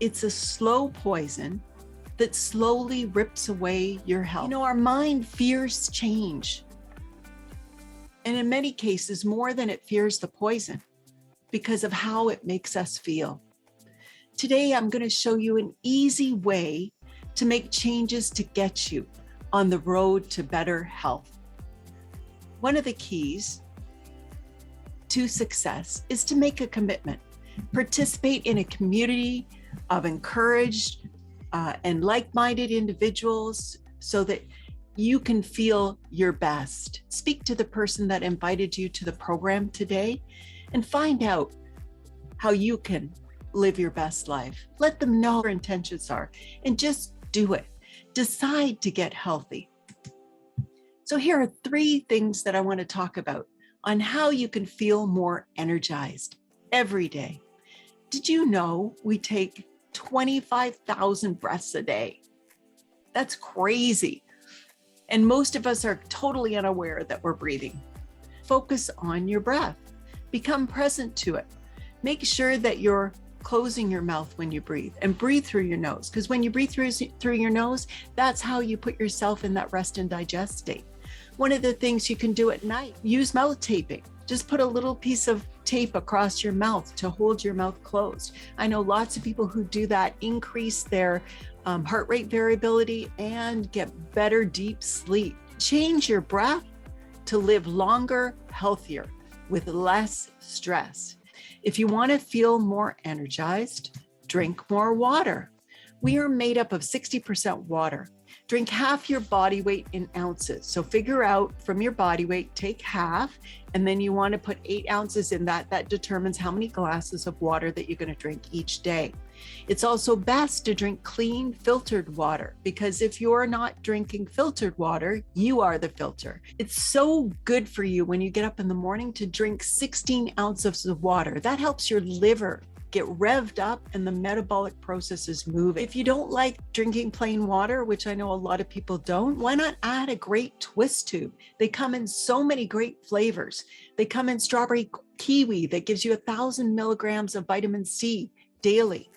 It's a slow poison that slowly rips away your health. Our mind fears change. And in many cases, more than it fears the poison, because of how it makes us feel. Today, I'm going to show you an easy way to make changes to get you on the road to better health. One of the keys to success is to make a commitment. Participate in a community of encouraged and like-minded individuals so that you can feel your best. Speak to the person that invited you to the program today and find out how you can live your best life. Let them know what your intentions are and just do it. Decide to get healthy. So here are 3 things that I want to talk about on how you can feel more energized every day. Did you know we take 25,000 breaths a day? That's crazy. And most of us are totally unaware that we're breathing. Focus on your breath. Become present to it. Make sure that you're closing your mouth when you breathe, and breathe through your nose. Because when you breathe through your nose, that's how you put yourself in that rest and digest state. One of the things you can do at night, use mouth taping. Just put a little piece of tape across your mouth to hold your mouth closed. I know lots of people who do that increase their heart rate variability and get better deep sleep. Change your breath to live longer, healthier, with less stress. If you want to feel more energized, drink more water. We are made up of 60% water. Drink half your body weight in ounces. So figure out from your body weight, take half, and then you want to put 8 ounces in that. That determines how many glasses of water that you're going to drink each day. It's also best to drink clean, filtered water, because if you're not drinking filtered water, you are the filter. It's so good for you when you get up in the morning to drink 16 ounces of water. That helps your liver get revved up and the metabolic processes move. If you don't like drinking plain water, which I know a lot of people don't, why not add a great twist tube? They come in so many great flavors. They come in strawberry kiwi that gives you 1,000 milligrams of vitamin C daily.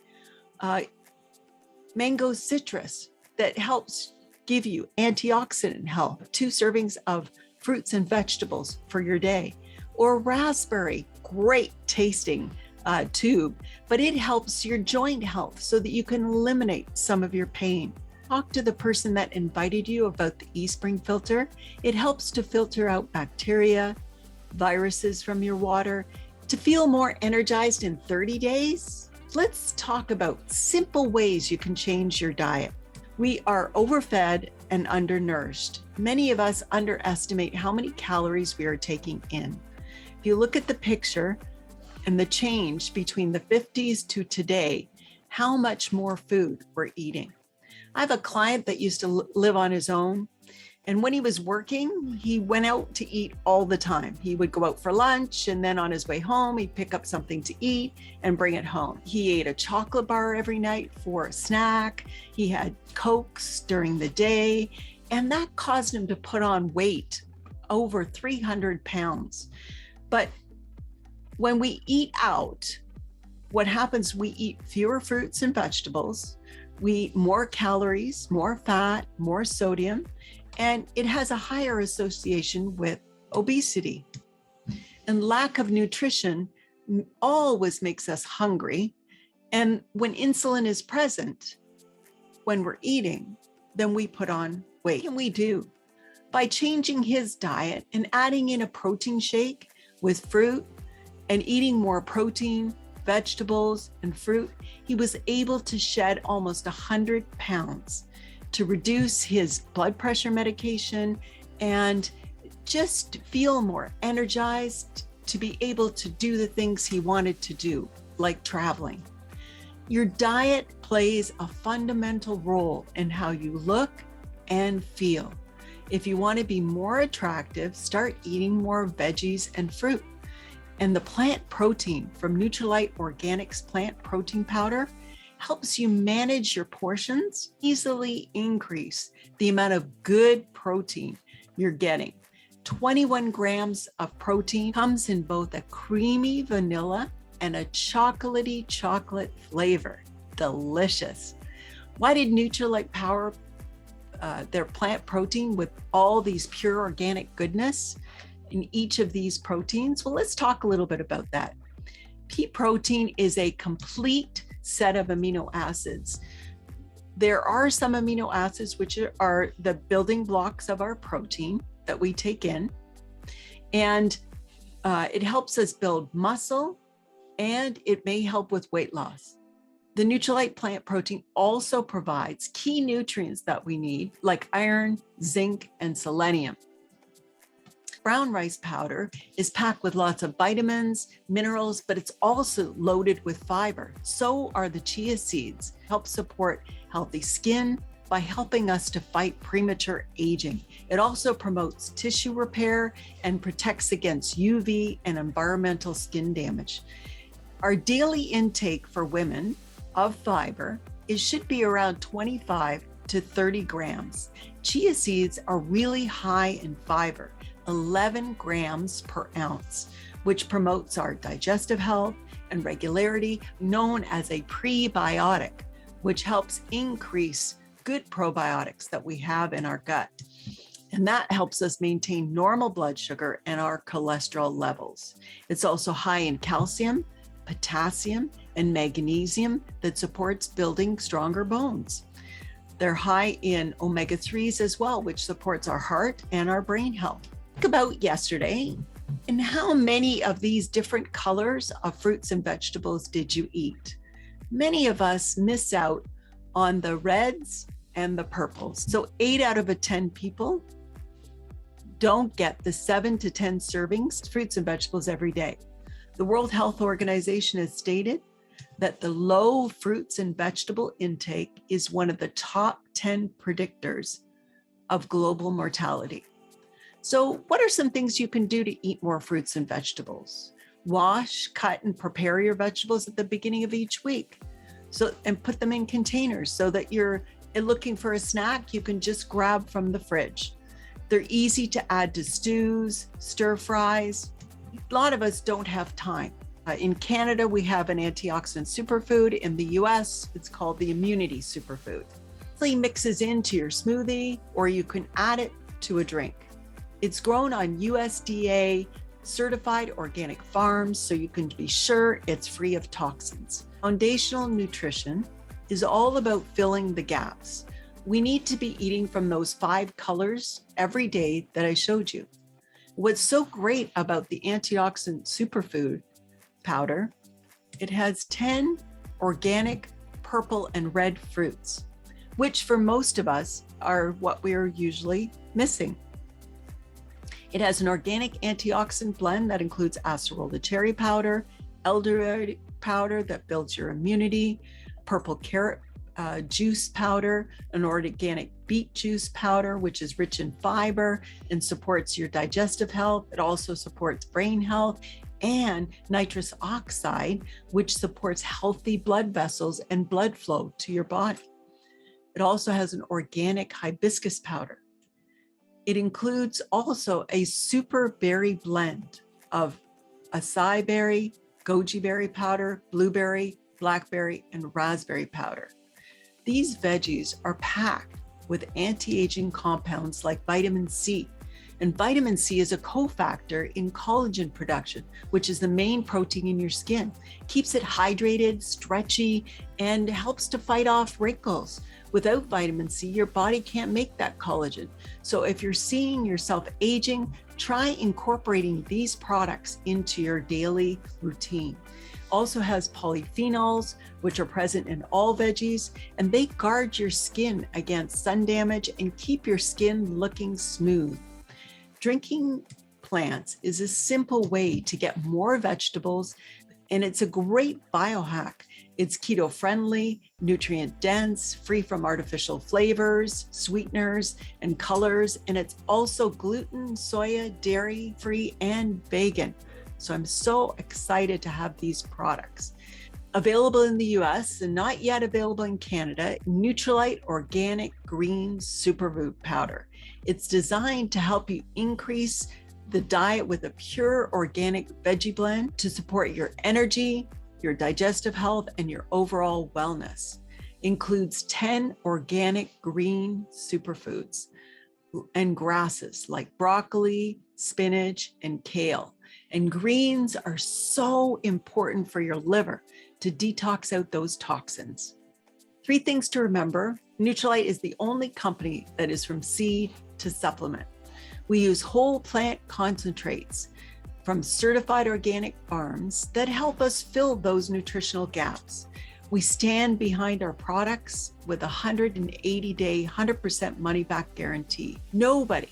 Mango citrus that helps give you antioxidant health, 2 servings of fruits and vegetables for your day. Or raspberry, great tasting tube, but it helps your joint health so that you can eliminate some of your pain. Talk to the person that invited you about the eSpring filter. It helps to filter out bacteria, viruses from your water. To feel more energized in 30 days, let's talk about simple ways you can change your diet. We are overfed and undernourished. Many of us underestimate how many calories we are taking in. If you look at the picture and the change between the 50s to today, how much more food we're eating. I have a client that used to live on his own, and when he was working, he went out to eat all the time. He would go out for lunch, and then on his way home, he'd pick up something to eat and bring it home. He ate a chocolate bar every night for a snack. He had Cokes during the day, and that caused him to put on weight, over 300 pounds. But when we eat out, what happens, we eat fewer fruits and vegetables, we eat more calories, more fat, more sodium, and it has a higher association with obesity. And lack of nutrition always makes us hungry. And when insulin is present, when we're eating, then we put on weight. What can we do? By changing his diet and adding in a protein shake with fruit, and eating more protein, vegetables, and fruit, he was able to shed almost 100 pounds to reduce his blood pressure medication and just feel more energized to be able to do the things he wanted to do, like traveling. Your diet plays a fundamental role in how you look and feel. If you want to be more attractive, start eating more veggies and fruit. And the plant protein from Nutrilite Organics plant protein powder helps you manage your portions, easily increase the amount of good protein you're getting. 21 grams of protein comes in both a creamy vanilla and a chocolatey chocolate flavor. Delicious. Why did Nutrilite power their plant protein with all these pure organic goodness in each of these proteins? Well, let's talk a little bit about that. Pea protein is a complete set of amino acids. There are some amino acids which are the building blocks of our protein that we take in, and it helps us build muscle, and it may help with weight loss. The Nutrilite plant protein also provides key nutrients that we need, like iron, zinc, and selenium. Brown rice powder is packed with lots of vitamins, minerals, but it's also loaded with fiber. So are the chia seeds. Help support healthy skin by helping us to fight premature aging. It also promotes tissue repair and protects against UV and environmental skin damage. Our daily intake for women of fiber should be around 25 to 30 grams. Chia seeds are really high in fiber, 11 grams per ounce, which promotes our digestive health and regularity, known as a prebiotic, which helps increase good probiotics that we have in our gut. And that helps us maintain normal blood sugar and our cholesterol levels. It's also high in calcium, potassium, and magnesium that supports building stronger bones. They're high in omega-3s as well, which supports our heart and our brain health. Think about yesterday and how many of these different colors of fruits and vegetables did you eat? Many of us miss out on the reds and the purples. So 8 out of 10 people don't get the 7 to 10 servings fruits and vegetables every day. The World Health Organization has stated that the low fruits and vegetable intake is one of the top 10 predictors of global mortality. So what are some things you can do to eat more fruits and vegetables? Wash, cut, and prepare your vegetables at the beginning of each week. And put them in containers so that you're looking for a snack, you can just grab from the fridge. They're easy to add to stews, stir fries. A lot of us don't have time. In Canada, we have an antioxidant superfood. In the US, it's called the immunity superfood. It mixes into your smoothie, or you can add it to a drink. It's grown on USDA certified organic farms, so you can be sure it's free of toxins. Foundational nutrition is all about filling the gaps. We need to be eating from those 5 colors every day that I showed you. What's so great about the antioxidant superfood powder, it has 10 organic purple and red fruits, which for most of us are what we're usually missing. It has an organic antioxidant blend that includes acerola cherry powder, elderberry powder that builds your immunity, purple carrot juice powder, an organic beet juice powder, which is rich in fiber and supports your digestive health. It also supports brain health, and nitrous oxide, which supports healthy blood vessels and blood flow to your body. It also has an organic hibiscus powder. It includes also a super berry blend of acai berry, goji berry powder, blueberry, blackberry, and raspberry powder. These veggies are packed with anti-aging compounds like vitamin C. And vitamin C is a cofactor in collagen production, which is the main protein in your skin. Keeps it hydrated, stretchy, and helps to fight off wrinkles. Without vitamin C, your body can't make that collagen. So if you're seeing yourself aging, try incorporating these products into your daily routine. Also has polyphenols, which are present in all veggies, and they guard your skin against sun damage and keep your skin looking smooth. Drinking plants is a simple way to get more vegetables, and it's a great biohack. It's keto friendly, nutrient dense, free from artificial flavors, sweeteners, and colors, and it's also gluten, soya, dairy free, and vegan. So I'm so excited to have these products. Available in the US and not yet available in Canada, Nutrilite Organic Green Superfood Powder. It's designed to help you increase the diet with a pure organic veggie blend to support your energy, your digestive health, and your overall wellness. Includes 10 organic green superfoods and grasses like broccoli, spinach, and kale. And greens are so important for your liver to detox out those toxins. 3 things to remember. Nutrilite is the only company that is from seed to supplement. We use whole plant concentrates from certified organic farms that help us fill those nutritional gaps. We stand behind our products with a 180-day, 100% money-back guarantee. Nobody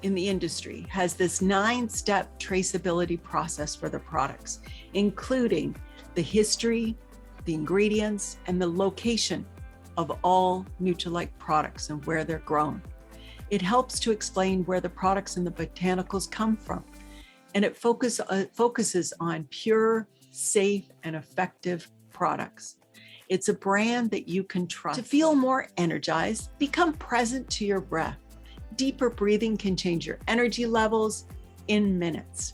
in the industry has this 9-step traceability process for the products, including the history, the ingredients, and the location of all Nutrilite products and where they're grown. It helps to explain where the products and the botanicals come from. And it focuses on pure safe, and effective products. It's a brand that you can trust. To feel more energized, become present to your breath. Deeper breathing can change your energy levels in minutes.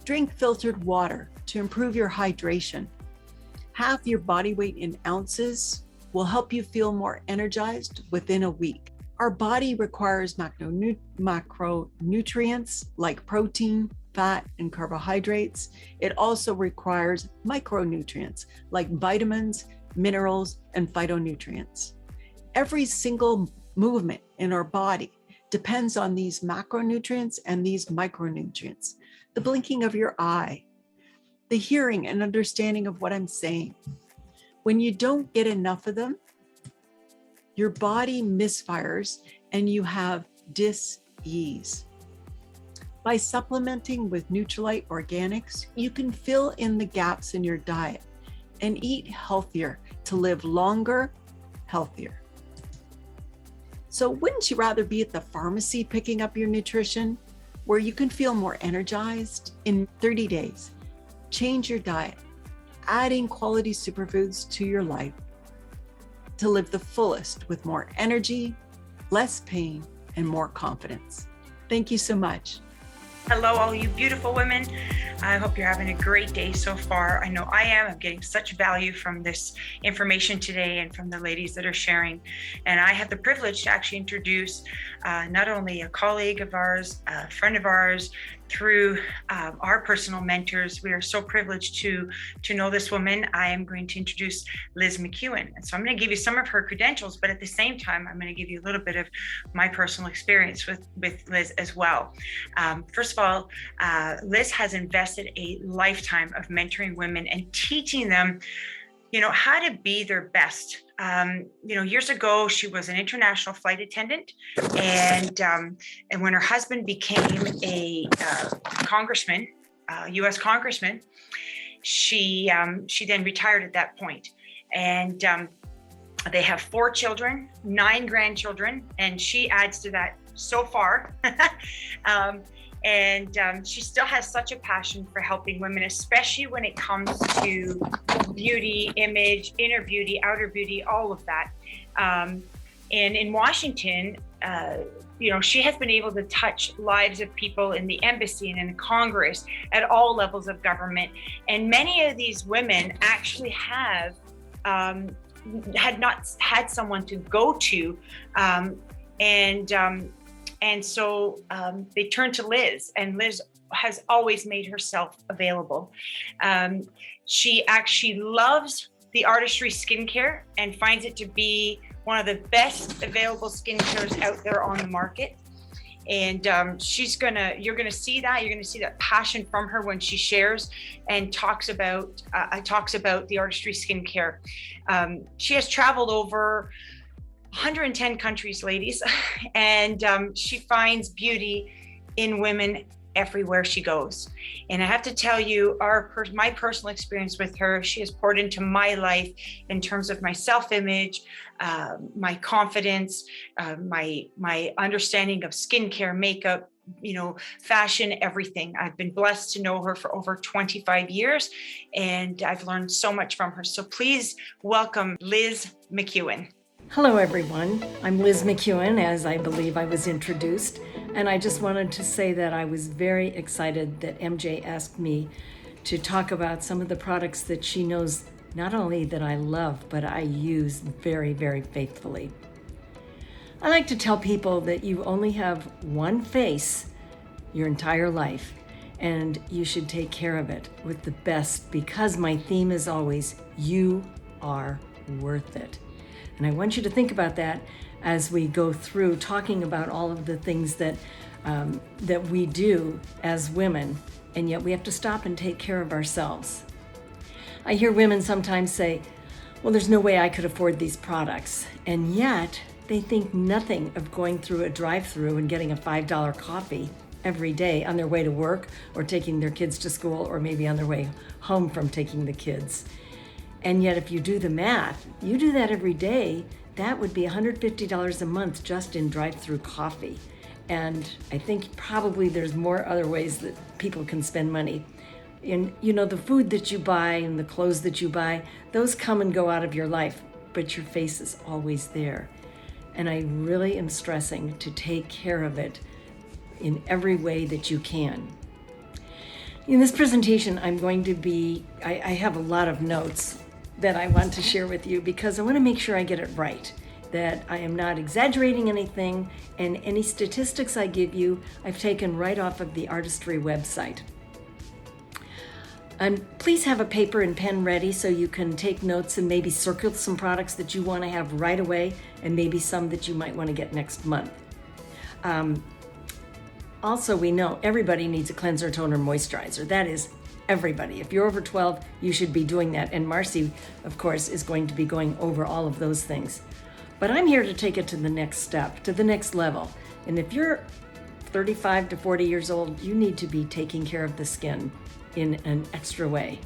Drink filtered water to improve your hydration. Half your body weight in ounces will help you feel more energized within a week. Our body requires macronutrients like protein, fat, and carbohydrates. It also requires micronutrients like vitamins, minerals, and phytonutrients. Every single movement in our body depends on these macronutrients and these micronutrients. The blinking of your eye, the hearing and understanding of what I'm saying. When you don't get enough of them, your body misfires and you have dis-ease. By supplementing with Nutrilite Organics, you can fill in the gaps in your diet and eat healthier to live longer, healthier. So wouldn't you rather be at the pharmacy picking up your nutrition, where you can feel more energized in 30 days? Change your diet, adding quality superfoods to your life to live the fullest with more energy, less pain, and more confidence. Thank you so much. Hello, all you beautiful women. I hope you're having a great day so far. I know I am. I'm getting such value from this information today and from the ladies that are sharing. And I have the privilege to actually introduce not only a colleague of ours, a friend of ours, through our personal mentors. We are so privileged to know this woman. I am going to introduce Liz Mcewen. And so I'm going to give you some of her credentials, but at the same time, I'm going to give you a little bit of my personal experience with Liz as well. First of all, Liz has invested a lifetime of mentoring women and teaching them, how to be their best. Years ago, she was an international flight attendant, and when her husband became a congressman, U.S. congressman, she then retired at that point. And they have 4 children, 9 grandchildren, and she adds to that so far. And she still has such a passion for helping women, especially when it comes to beauty, image, inner beauty, outer beauty, all of that. And in Washington, she has been able to touch lives of people in the embassy and in Congress at all levels of government. And many of these women actually had not had someone to go to, and so they turned to Liz, and Liz has always made herself available. She actually loves the Artistry skincare and finds it to be one of the best available skincare out there on the market. And you're gonna see that passion from her when she shares and talks about the Artistry skincare. She has traveled over 110 countries, ladies, and she finds beauty in women everywhere she goes. And I have to tell you, my personal experience with her, she has poured into my life in terms of my self-image, my confidence, my understanding of skincare, makeup, fashion, everything. I've been blessed to know her for over 25 years, and I've learned so much from her. So please welcome Liz Mcewen. Hello everyone, I'm Liz Mcewen, as I believe I was introduced, and I just wanted to say that I was very excited that MJ asked me to talk about some of the products that she knows not only that I love, but I use very, very faithfully. I like to tell people that you only have one face your entire life, and you should take care of it with the best, because my theme is always, you are worth it. And I want you to think about that as we go through talking about all of the things that we do as women, and yet we have to stop and take care of ourselves. I hear women sometimes say, well, there's no way I could afford these products. And yet they think nothing of going through a drive-through and getting a $5 coffee every day on their way to work or taking their kids to school, or maybe on their way home from taking the kids. And yet if you do the math, you do that every day, that would be $150 a month just in drive-through coffee. And I think probably there's more other ways that people can spend money. And the food that you buy and the clothes that you buy, those come and go out of your life, but your face is always there. And I really am stressing to take care of it in every way that you can. In this presentation, I have a lot of notes that I want to share with you because I want to make sure I get it right, that I am not exaggerating anything, and any statistics I give you, I've taken right off of the Artistry website. And please have a paper and pen ready so you can take notes and maybe circle some products that you want to have right away and maybe some that you might want to get next month. Also, we know everybody needs a cleanser, toner, moisturizer. That is everybody. If you're over 12, you should be doing that. And Marcy, of course, is going to be going over all of those things. But I'm here to take it to the next step, to the next level. And if you're 35 to 40 years old, you need to be taking care of the skin in an extra way.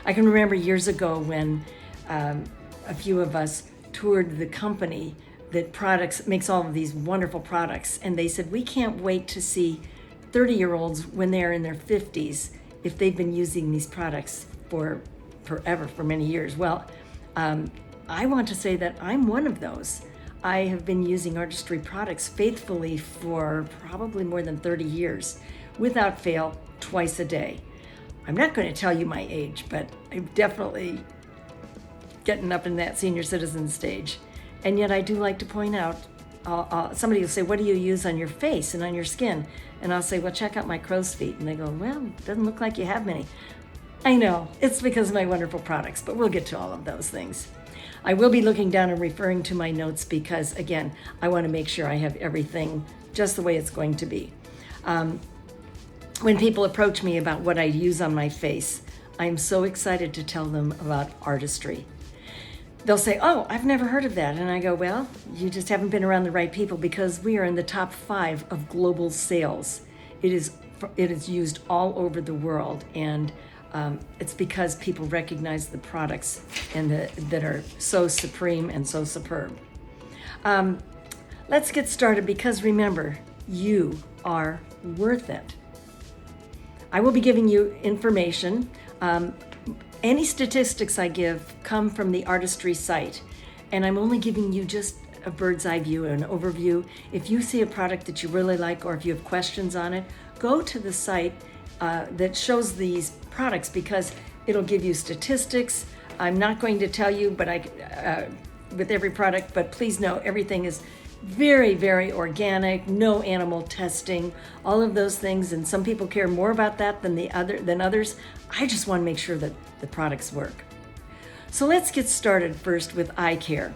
I can remember years ago when a few of us toured the company that makes all of these wonderful products, and they said, we can't wait to see 30-year-olds when they're in their 50s if they've been using these products for forever, for many years. Well, I want to say that I'm one of those. I have been using Artistry products faithfully for probably more than 30 years, without fail, twice a day. I'm not going to tell you my age, but I'm definitely getting up in that senior citizen stage. And yet I do like to point out, somebody will say, what do you use on your face and on your skin? And I'll say, well, check out my crow's feet. And they go, well, it doesn't look like you have many. I know, it's because of my wonderful products, but we'll get to all of those things. I will be looking down and referring to my notes because, again, I want to make sure I have everything just the way it's going to be. When people approach me about what I use on my face, I'm so excited to tell them about Artistry. They'll say, oh, I've never heard of that. And I go, well, you just haven't been around the right people because we are in the top 5 of global sales. It is used all over the world, and it's because people recognize the products and that are so supreme and so superb. Let's get started because remember, you are worth it. I will be giving you information. Any statistics I give come from the Artistry site, and I'm only giving you just a bird's eye view, an overview. If you see a product that you really like or if you have questions on it, go to the site that shows these products because it'll give you statistics. I'm not going to tell you with every product, but please know everything is very, very organic, no animal testing, all of those things. And some people care more about that than others. I just want to make sure that the products work. So let's get started first with eye care.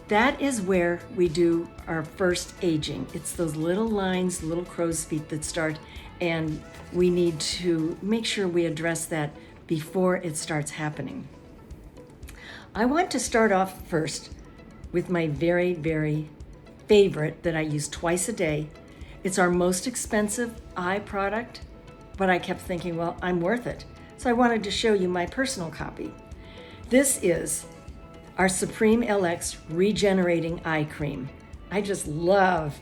That is where we do our first aging. It's those little lines, little crow's feet that start, and we need to make sure we address that before it starts happening. I want to start off first with my very, very favorite that I use twice a day. It's our most expensive eye product, but I kept thinking, well, I'm worth it. So I wanted to show you my personal copy. This is our Supreme LX Regenerating Eye Cream. I just love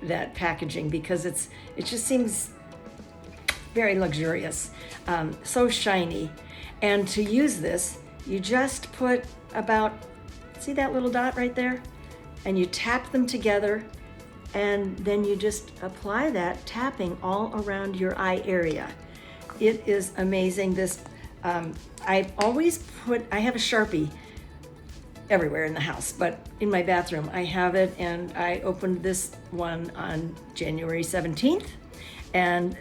that packaging because it just seems very luxurious, so shiny. And to use this, you just put see that little dot right there? And you tap them together, and then you just apply that tapping all around your eye area. It is amazing. I have a Sharpie everywhere in the house, but in my bathroom I have it, and I opened this one on January 17th, and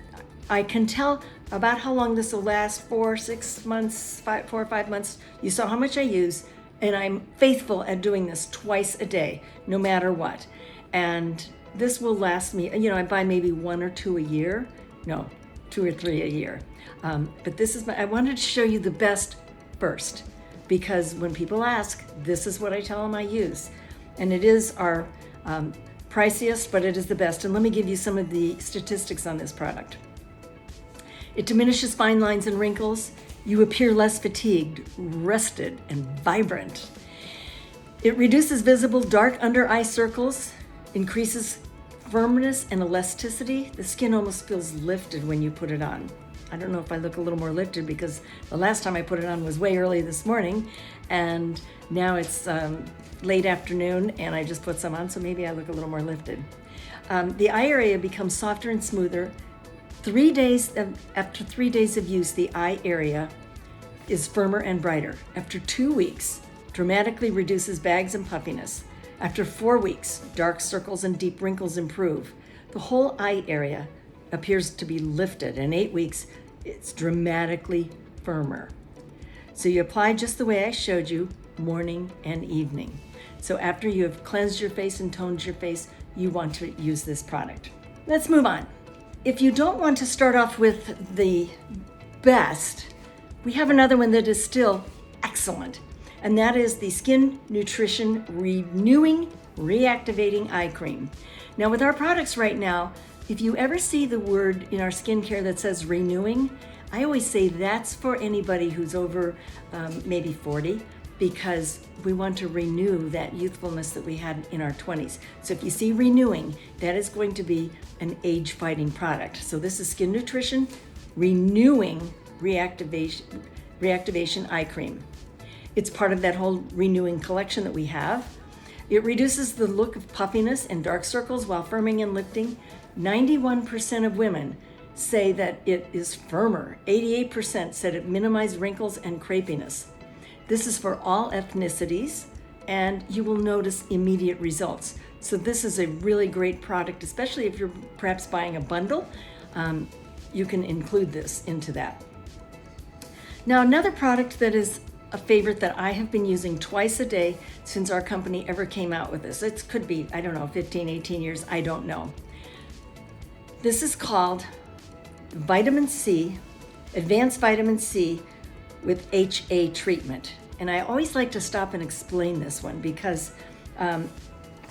I can tell about how long this will last, 4 or 5 months. You saw how much I use, and I'm faithful at doing this twice a day, no matter what. And this will last me, I buy maybe 1 or 2 a year. No, 2 or 3 a year. But this is I wanted to show you the best first, because when people ask, this is what I tell them I use. And it is our priciest, but it is the best. And let me give you some of the statistics on this product. It diminishes fine lines and wrinkles. You appear less fatigued, rested, and vibrant. It reduces visible dark under eye circles, increases firmness and elasticity. The skin almost feels lifted when you put it on. I don't know if I look a little more lifted because the last time I put it on was way early this morning, and now it's late afternoon and I just put some on, so maybe I look a little more lifted. The eye area becomes softer and smoother. After 3 days of use, the eye area is firmer and brighter. After 2 weeks, dramatically reduces bags and puffiness. After 4 weeks, dark circles and deep wrinkles improve. The whole eye area appears to be lifted. In 8 weeks, it's dramatically firmer. So you apply just the way I showed you, morning and evening. So after you have cleansed your face and toned your face, you want to use this product. Let's move on. If you don't want to start off with the best, we have another one that is still excellent, and that is the Skin Nutrition Renewing Reactivating Eye Cream. Now with our products right now, if you ever see the word in our skincare that says renewing, I always say that's for anybody who's over maybe 40, because we want to renew that youthfulness that we had in our 20s. So if you see renewing, that is going to be an age-fighting product. So this is Skin Nutrition Renewing Reactivation Eye Cream. It's part of that whole renewing collection that we have. It reduces the look of puffiness and dark circles while firming and lifting. 91% of women say that it is firmer. 88% said it minimized wrinkles and crepiness. This is for all ethnicities, and you will notice immediate results. So this is a really great product, especially if you're perhaps buying a bundle. You can include this into that. Now, another product that is a favorite that I have been using twice a day since our company ever came out with this. It could be, I don't know, 15, 18 years, I don't know. This is called Vitamin C, Advanced Vitamin C with HA treatment. And I always like to stop and explain this one because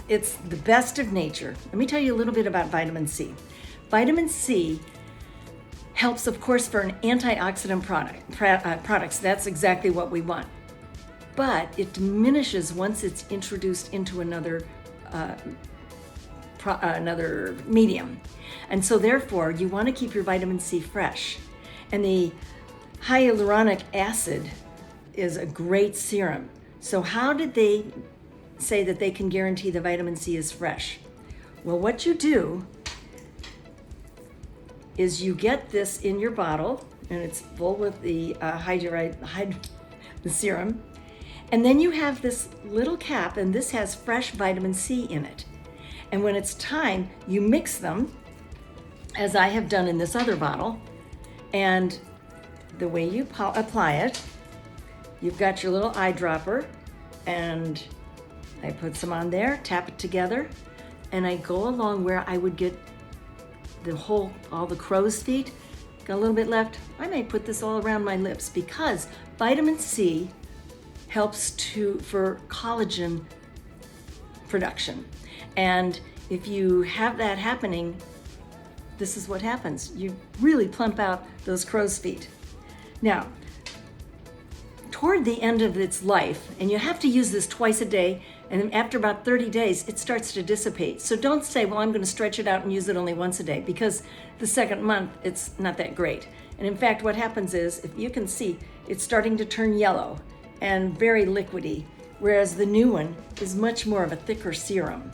it's the best of nature. Let me tell you a little bit about vitamin C. Vitamin C helps, of course, for an antioxidant products. That's exactly what we want. But it diminishes once it's introduced into another medium. And so therefore, you want to keep your vitamin C fresh. And the hyaluronic acid is a great serum. So how did they say that they can guarantee the vitamin C is fresh? Well, what you do is you get this in your bottle, and it's full with the the serum, and then you have this little cap, and this has fresh vitamin C in it. And when it's time, you mix them, as I have done in this other bottle, and the way you apply it, you've got your little eyedropper, and I put some on there, tap it together, and I go along where I would get all the crow's feet. Got a little bit left. I may put this all around my lips because vitamin C helps for collagen production. And if you have that happening, this is what happens. You really plump out those crow's feet. Now, toward the end of its life, and you have to use this twice a day, and after about 30 days, it starts to dissipate. So don't say, well, I'm going to stretch it out and use it only once a day, because the second month, it's not that great. And in fact, what happens is, if you can see, it's starting to turn yellow and very liquidy, whereas the new one is much more of a thicker serum.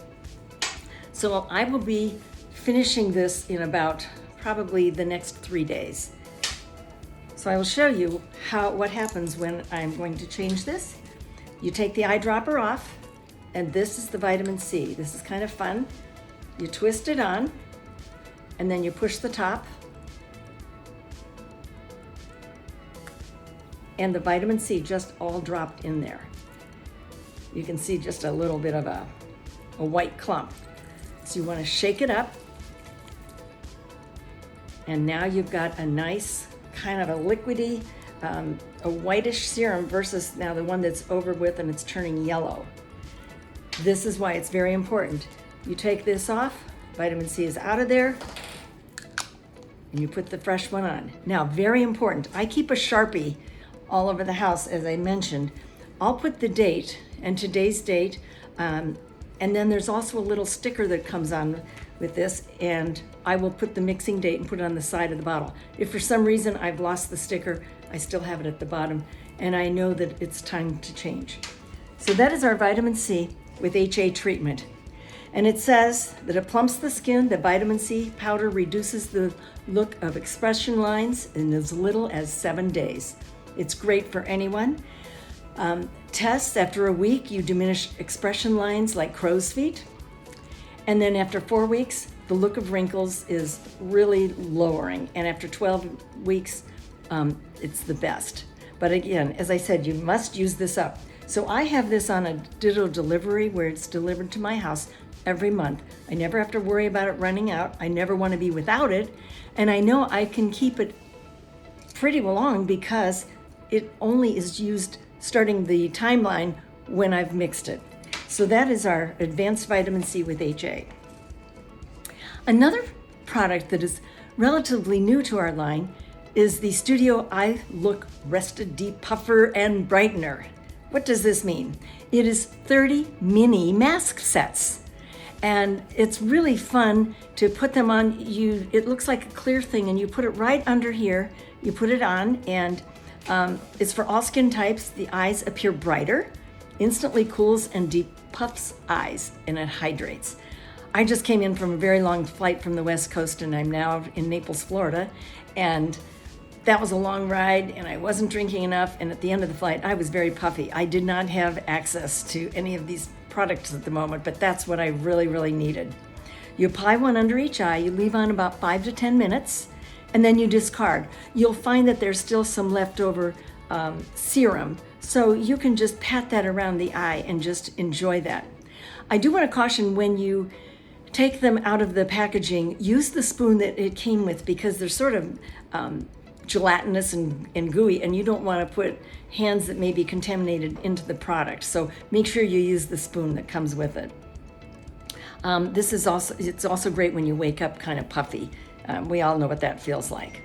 So I will be finishing this in about probably the next 3 days. So I will show you what happens when I'm going to change this. You take the eyedropper off, and this is the vitamin C. This is kind of fun. You twist it on, and then you push the top, and the vitamin C just all dropped in there. You can see just a little bit of a white clump. So you want to shake it up, and now you've got a nice kind of a liquidy, a whitish serum versus now the one that's over with and it's turning yellow. This is why it's very important. You take this off, vitamin C is out of there, and you put the fresh one on. Now, very important, I keep a Sharpie all over the house, as I mentioned. I'll put the date and today's date, and then there's also a little sticker that comes on with this, and I will put the mixing date and put it on the side of the bottle. If for some reason I've lost the sticker, I still have it at the bottom, and I know that it's time to change. So that is our vitamin C with HA treatment. And it says that it plumps the skin. The vitamin C powder reduces the look of expression lines in as little as 7 days. It's great for anyone. Tests after a week, you diminish expression lines like crow's feet. And then after 4 weeks, the look of wrinkles is really lowering. And after 12 weeks, it's the best. But again, as I said, you must use this up. So I have this on a digital delivery where it's delivered to my house every month. I never have to worry about it running out. I never want to be without it. And I know I can keep it pretty long because it only is used starting the timeline when I've mixed it. So that is our advanced vitamin C with HA. Another product that is relatively new to our line is the Studio Eye Look Rested Deep Puffer and Brightener. What does this mean? It is 30 mini mask sets. And it's really fun to put them on. It looks like a clear thing, and you put it right under here. You put it on, and it's for all skin types. The eyes appear brighter, instantly cools and deep puffs eyes, and it hydrates. I just came in from a very long flight from the West Coast, and I'm now in Naples, Florida, and that was a long ride, and I wasn't drinking enough, and at the end of the flight, I was very puffy. I did not have access to any of these products at the moment, but that's what I really, really needed. You apply one under each eye, you leave on about 5 to 10 minutes, and then you discard. You'll find that there's still some leftover serum, so you can just pat that around the eye and just enjoy that. I do want to caution, when you take them out of the packaging, use the spoon that it came with, because they're sort of gelatinous and gooey, and you don't want to put hands that may be contaminated into the product. So make sure you use the spoon that comes with it. It's also great when you wake up kind of puffy. We all know what that feels like.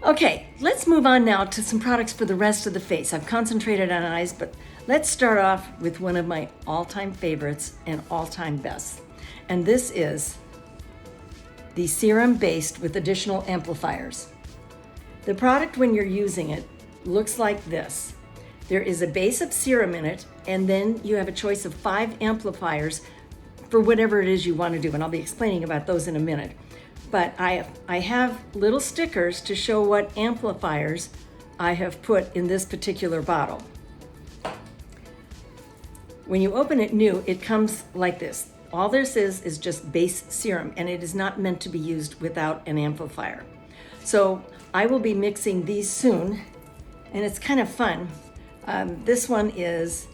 Okay, let's move on now to some products for the rest of the face. I've concentrated on eyes, but let's start off with one of my all-time favorites and all-time bests. And this is the serum based with additional amplifiers. The product, when you're using it, looks like this. There is a base of serum in it, and then you have a choice of 5 amplifiers for whatever it is you want to do, and I'll be explaining about those in a minute. But I have little stickers to show what amplifiers I have put in this particular bottle. When you open it new, it comes like this. All this is just base serum, and it is not meant to be used without an amplifier. So I will be mixing these soon, and it's kind of fun. This one is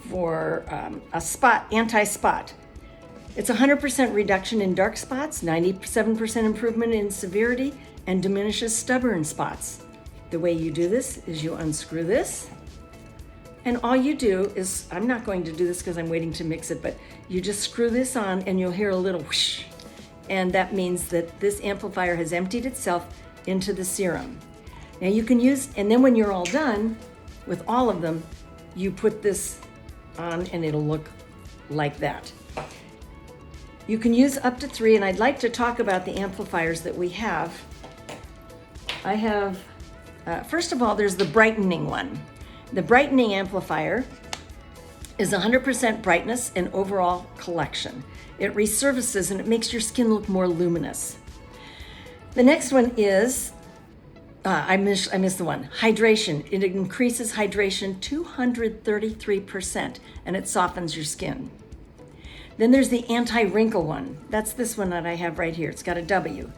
for a spot, anti-spot. It's 100% reduction in dark spots, 97% improvement in severity, and diminishes stubborn spots. The way you do this is you unscrew this, and all you do is, I'm not going to do this because I'm waiting to mix it, but you just screw this on and you'll hear a little whoosh, and that means that this amplifier has emptied itself into the serum. Now you can use, and then when you're all done with all of them, you put this on and it'll look like that. You can use up to 3, and I'd like to talk about the amplifiers that we have. I have, first of all, there's the brightening one. The brightening amplifier is 100% brightness and overall collection. It resurfaces and it makes your skin look more luminous. The next one is, I missed the one, hydration. It increases hydration 233%, and it softens your skin. Then there's the anti-wrinkle one. That's this one that I have right here. It's got a W.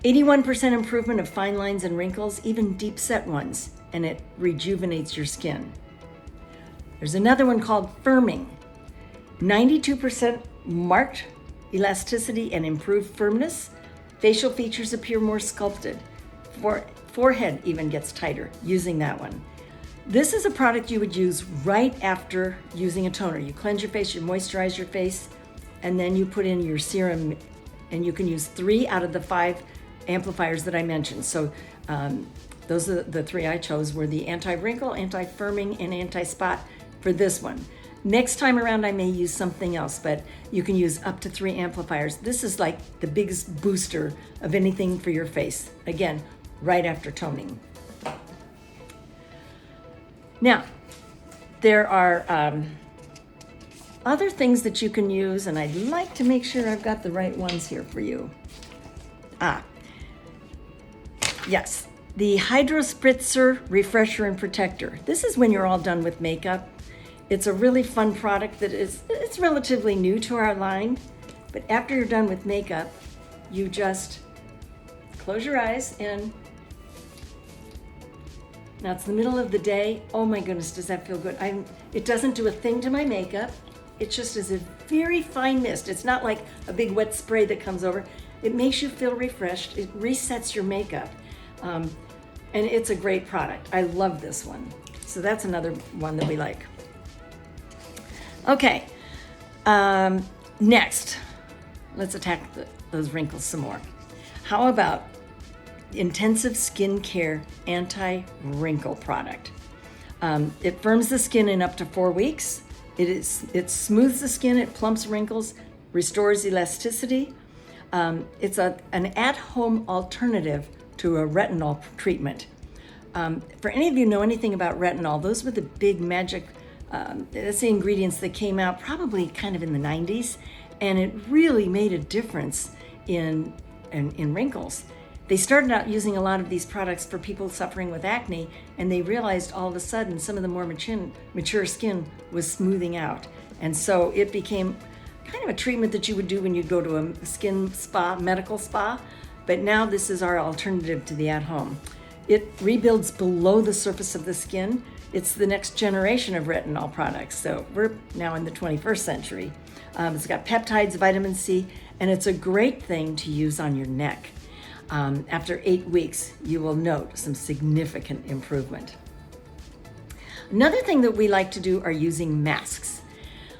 81% improvement of fine lines and wrinkles, even deep set ones, and it rejuvenates your skin. There's another one called firming. 92% marked elasticity and improved firmness. Facial features appear more sculpted. Forehead even gets tighter using that one. This is a product you would use right after using a toner. You cleanse your face, you moisturize your face, and then you put in your serum, and you can use 3 out of the 5 amplifiers that I mentioned. So those are the 3 I chose, were the anti-wrinkle, anti-firming, and anti-spot for this one. Next time around, I may use something else, but you can use up to 3 amplifiers. This is like the biggest booster of anything for your face. Again, right after toning. Now, there are other things that you can use, and I'd like to make sure I've got the right ones here for you. Yes, the Hydro Spritzer Refresher and Protector. This is when you're all done with makeup. It's a really fun product it's relatively new to our line, but after you're done with makeup, you just close your eyes and now it's the middle of the day. Oh my goodness, does that feel good? It doesn't do a thing to my makeup. It just is a very fine mist. It's not like a big wet spray that comes over. It makes you feel refreshed. It resets your makeup. And it's a great product. I love this one. So that's another one that we like. Okay, next, let's attack those wrinkles some more. How about intensive skincare anti-wrinkle product? It firms the skin in up to 4 weeks. It smooths the skin, it plumps wrinkles, restores elasticity. It's an at-home alternative to a retinol treatment. For any of you know anything about retinol, those were the big magic, that's the ingredients that came out probably kind of in the 90s, and it really made a difference in wrinkles. They started out using a lot of these products for people suffering with acne, and they realized all of a sudden some of the more mature skin was smoothing out. And so it became kind of a treatment that you would do when you go to a skin spa, medical spa, but now this is our alternative to the at-home. It rebuilds below the surface of the skin. It's the next generation of retinol products, so we're now in the 21st century. It's got peptides, vitamin C, and it's a great thing to use on your neck. After 8 weeks, you will note some significant improvement. Another thing that we like to do are using masks.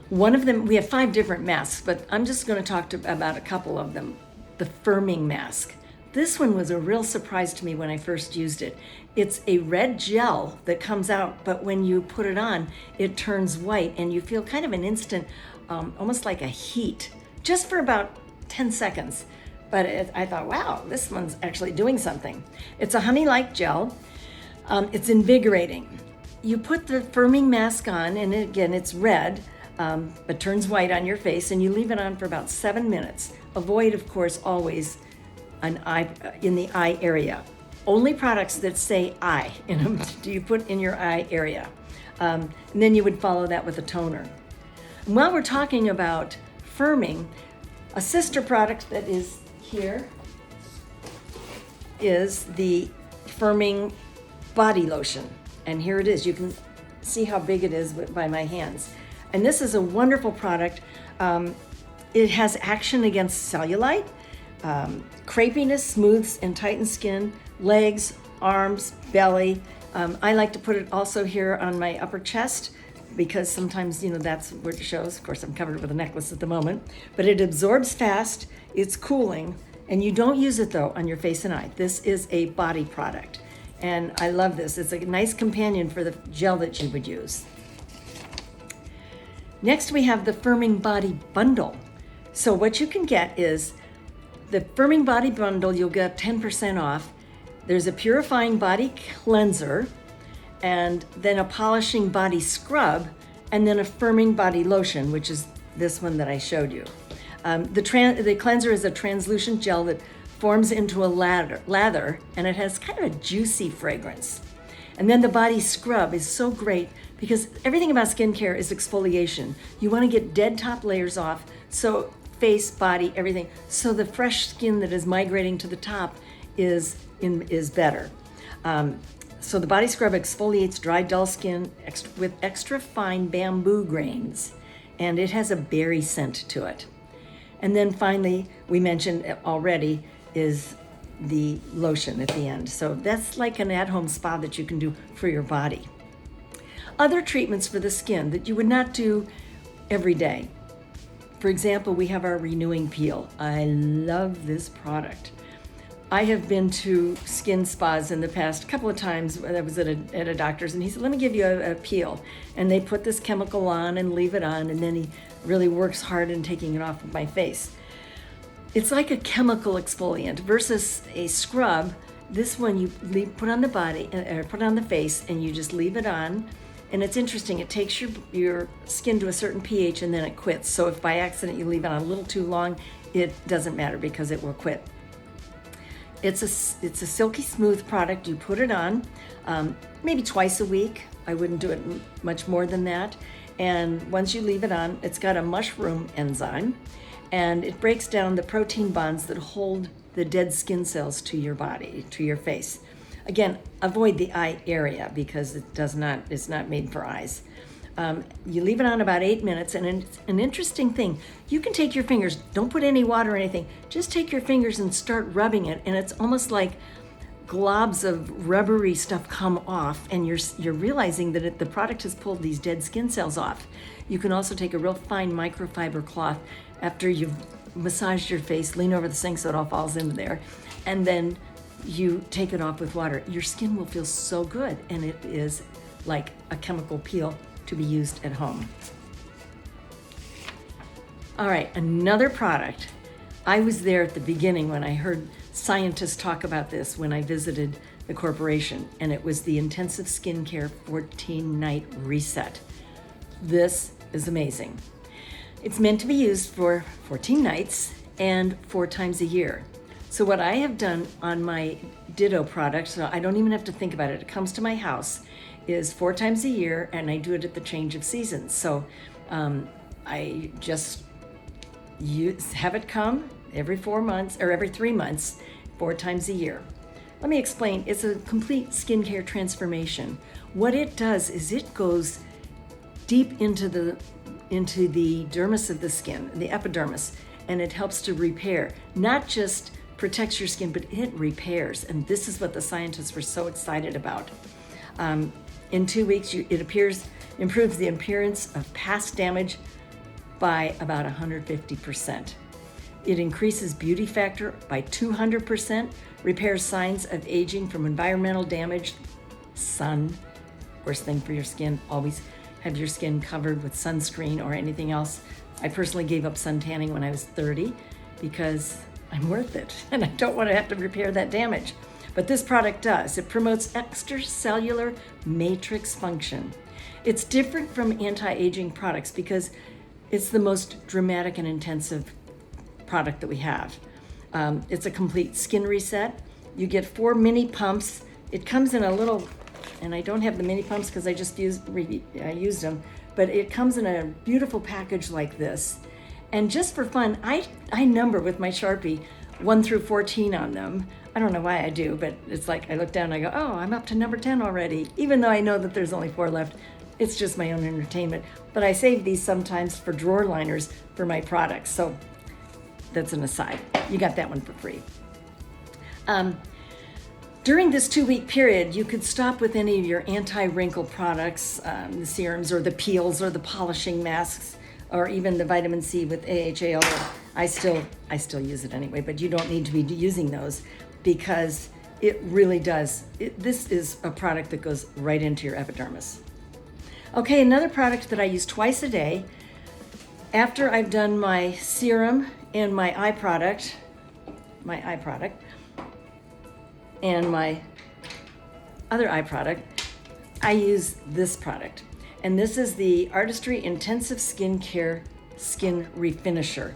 One of them, we have 5 different masks, but I'm just going to talk about a couple of them. The firming mask. This one was a real surprise to me when I first used it. It's a red gel that comes out, but when you put it on, it turns white and you feel kind of an instant, almost like a heat, just for about 10 seconds. But I thought, wow, this one's actually doing something. It's a honey-like gel. It's invigorating. You put the firming mask on, and again, it's red, but turns white on your face, and you leave it on for about 7 minutes. Avoid, of course, always in the eye area. Only products that say eye in them do you put in your eye area. And then you would follow that with a toner. And while we're talking about firming, a sister product that is here is the firming body lotion. And here it is. You can see how big it is by my hands. And this is a wonderful product. It has action against cellulite, crepiness, smooths and tightens skin, legs, arms, belly. I like to put it also here on my upper chest because sometimes, that's where it shows. Of course, I'm covered with a necklace at the moment, but it absorbs fast, it's cooling, and you don't use it though on your face and eye. This is a body product, and I love this. It's a nice companion for the gel that you would use. Next, we have the Firming Body Bundle. So what you can get is the Firming Body Bundle, you'll get 10% off. There's a purifying body cleanser, and then a polishing body scrub, and then a firming body lotion, which is this one that I showed you. The cleanser is a translucent gel that forms into a lather, and it has kind of a juicy fragrance. And then the body scrub is so great because everything about skincare is exfoliation. You want to get dead top layers off, so face, body, everything, so the fresh skin that is migrating to the top is better. So the body scrub exfoliates dry, dull skin with extra fine bamboo grains, and it has a berry scent to it. And then finally, we mentioned already, is the lotion at the end. So that's like an at-home spa that you can do for your body. Other treatments for the skin that you would not do every day. For example, we have our renewing peel. I love this product. I have been to skin spas in the past couple of times. I was at a doctor's, and he said, let me give you a peel. And they put this chemical on and leave it on, and then he really works hard in taking it off of my face. It's like a chemical exfoliant versus a scrub. This one you put on the body, or put on the face, and you just leave it on. And it's interesting, it takes your skin to a certain pH and then it quits. So if by accident you leave it on a little too long, it doesn't matter because it will quit. It's a silky smooth product. You put it on maybe twice a week. I wouldn't do it much more than that. And once you leave it on, it's got a mushroom enzyme, and it breaks down the protein bonds that hold the dead skin cells to your body, to your face. Again, avoid the eye area because it's not made for eyes. You leave it on about 8 minutes, and it's an interesting thing. You can take your fingers, don't put any water or anything, just take your fingers and start rubbing it, and it's almost like globs of rubbery stuff come off, and you're realizing that the product has pulled these dead skin cells off. You can also take a real fine microfiber cloth after you've massaged your face, lean over the sink so it all falls into there, and then you take it off with water. Your skin will feel so good, and it is like a chemical peel to be used at home. All right, another product. I was there at the beginning when I heard scientists talk about this when I visited the corporation, and it was the Intensive Skincare 14-Night Reset. This is amazing. It's meant to be used for 14 nights and 4 times a year. So what I have done on my Ditto product, so I don't even have to think about it, it comes to my house, is 4 times a year, and I do it at the change of seasons. So I just have it come every 4 months, or every 3 months, 4 times a year. Let me explain. It's a complete skincare transformation. What it does is it goes deep into the dermis of the skin, the epidermis, and it helps to repair. Not just protects your skin, but it repairs. And this is what the scientists were so excited about. In 2 weeks, it improves the appearance of past damage by about 150%. It increases beauty factor by 200%, repairs signs of aging from environmental damage, sun, worst thing for your skin. Always have your skin covered with sunscreen or anything else. I personally gave up sun tanning when I was 30 because I'm worth it and I don't want to have to repair that damage. But this product does. It promotes extracellular matrix function. It's different from anti-aging products because it's the most dramatic and intensive product that we have. It's a complete skin reset. You get 4 mini pumps. It comes in a little, and I don't have the mini pumps because I just used them, but it comes in a beautiful package like this. And just for fun, I number with my Sharpie 1 through 14 on them. I don't know why I do, but it's like I look down and I go, oh, I'm up to number 10 already, even though I know that there's only 4 left. It's just my own entertainment. But I save these sometimes for drawer liners for my products. So that's an aside. You got that one for free. During this 2-week period, you could stop with any of your anti-wrinkle products, the serums or the peels or the polishing masks, or even the vitamin C with AHA, although I still use it anyway, but you don't need to be using those because it really does. This is a product that goes right into your epidermis. Okay, another product that I use twice a day after I've done my serum and my eye product, and my other eye product, I use this product. And this is the Artistry Intensive Skincare Skin Refinisher.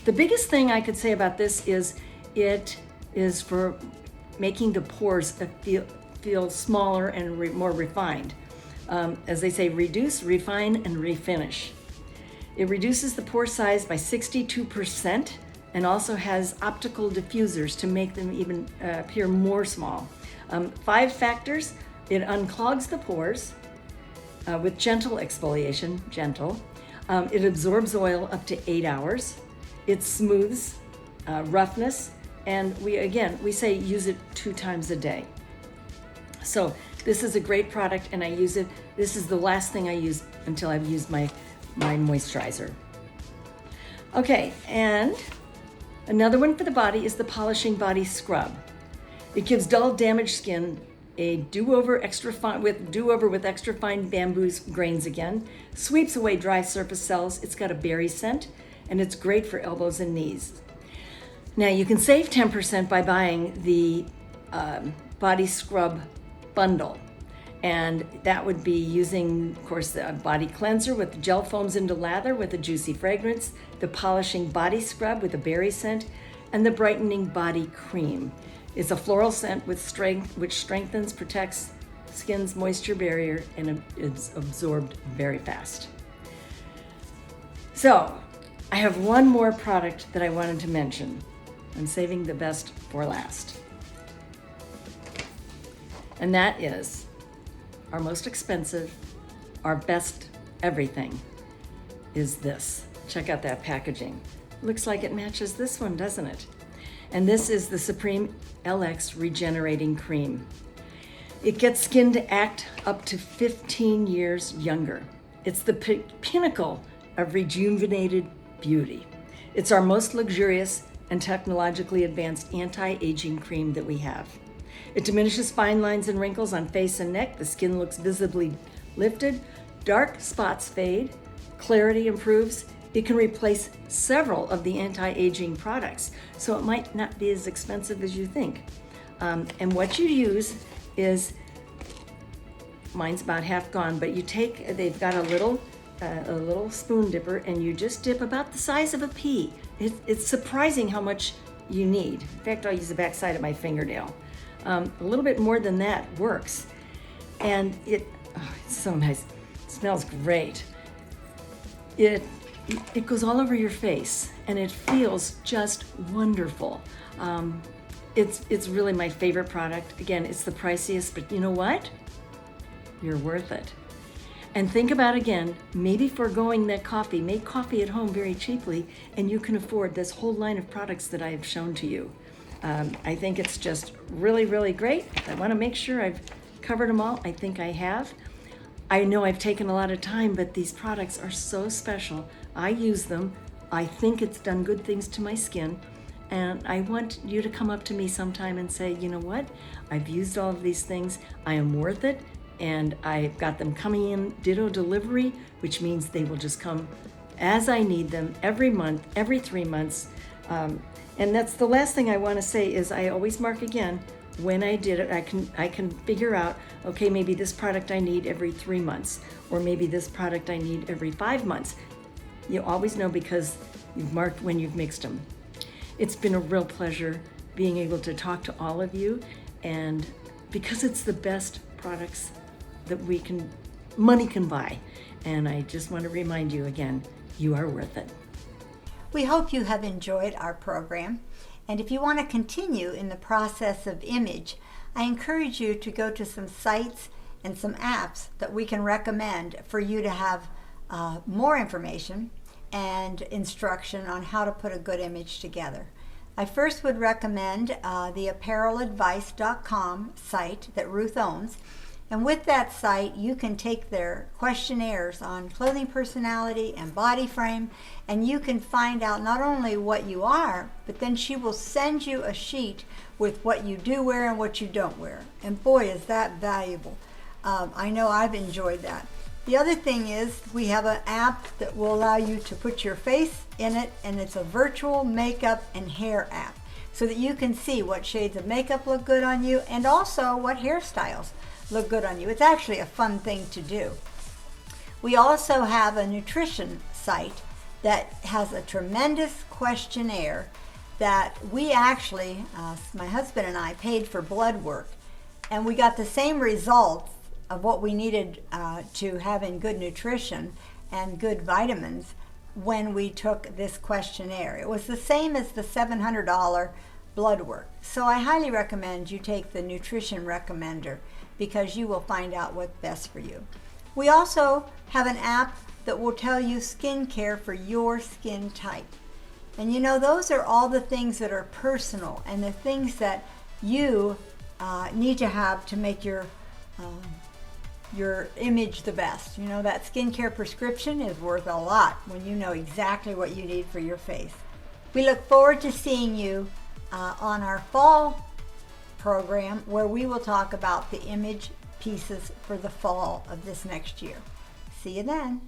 The biggest thing I could say about this is it is for making the pores feel smaller and more refined. As they say, reduce, refine, and refinish. It reduces the pore size by 62% and also has optical diffusers to make them even appear more small. 5 factors: it unclogs the pores with gentle exfoliation, it absorbs oil up to 8 hours, it smooths roughness, and we say use it 2 times a day. So this is a great product and I use it. This is the last thing I use until I've used my moisturizer. Okay, and another one for the body is the Polishing Body Scrub. It gives dull, damaged skin a do-over with extra fine bamboo grains again, sweeps away dry surface cells. It's got a berry scent, and it's great for elbows and knees. Now you can save 10% by buying the body scrub bundle. And that would be using, of course, the body cleanser with the gel foams into lather with a juicy fragrance, the polishing body scrub with a berry scent, and the brightening body cream. It's a floral scent with strength, which strengthens, protects skin's moisture barrier, and it's absorbed very fast. So, I have one more product that I wanted to mention. I'm saving the best for last. And that is our most expensive, our best everything is this. Check out that packaging. Looks like it matches this one, doesn't it? And this is the Supreme LX Regenerating Cream. It gets skin to act up to 15 years younger. It's the pinnacle of rejuvenated beauty. It's our most luxurious and technologically advanced anti-aging cream that we have. It diminishes fine lines and wrinkles on face and neck. The skin looks visibly lifted. Dark spots fade. Clarity improves. It can replace several of the anti-aging products, so it might not be as expensive as you think. And what you use is, mine's about half gone, but they've got a little spoon dipper, and you just dip about the size of a pea. It's surprising how much you need. In fact, I'll use the back side of my fingernail. A little bit more than that works. And it's so nice. It smells great. It goes all over your face, and it feels just wonderful. It's really my favorite product. Again, it's the priciest, but you know what? You're worth it. And think about, again, maybe foregoing that coffee. Make coffee at home very cheaply, and you can afford this whole line of products that I have shown to you. I think it's just really, really great. I want to make sure I've covered them all. I think I have. I know I've taken a lot of time, but these products are so special. I use them. I think it's done good things to my skin. And I want you to come up to me sometime and say, you know what? I've used all of these things. I am worth it. And I've got them coming in ditto delivery, which means they will just come as I need them every month, every 3 months. And that's the last thing I want to say is I always mark again when I did it. I can figure out, okay, maybe this product I need every 3 months, or maybe this product I need every 5 months. You always know because you've marked when you've mixed them. It's been a real pleasure being able to talk to all of you, and because it's the best products that money can buy. And I just want to remind you again, you are worth it. We hope you have enjoyed our program, and if you want to continue in the process of image, I encourage you to go to some sites and some apps that we can recommend for you to have more information and instruction on how to put a good image together. I first would recommend the ApparelAdvice.com site that Ruth owns. And with that site, you can take their questionnaires on clothing personality and body frame, and you can find out not only what you are, but then she will send you a sheet with what you do wear and what you don't wear. And boy, is that valuable. I know I've enjoyed that. The other thing is we have an app that will allow you to put your face in it, and it's a virtual makeup and hair app, so that you can see what shades of makeup look good on you and also what hairstyles look good on you. It's actually a fun thing to do. We also have a nutrition site that has a tremendous questionnaire that we actually, my husband and I, paid for blood work, and we got the same results of what we needed to have in good nutrition and good vitamins when we took this questionnaire. It was the same as the $700 blood work. So I highly recommend you take the Nutrition Recommender, because you will find out what's best for you. We also have an app that will tell you skincare for your skin type. And you know, those are all the things that are personal and the things that you need to have to make your image the best. You know, that skincare prescription is worth a lot when you know exactly what you need for your face. We look forward to seeing you on our fall program where we will talk about the image pieces for the fall of this next year. See you then.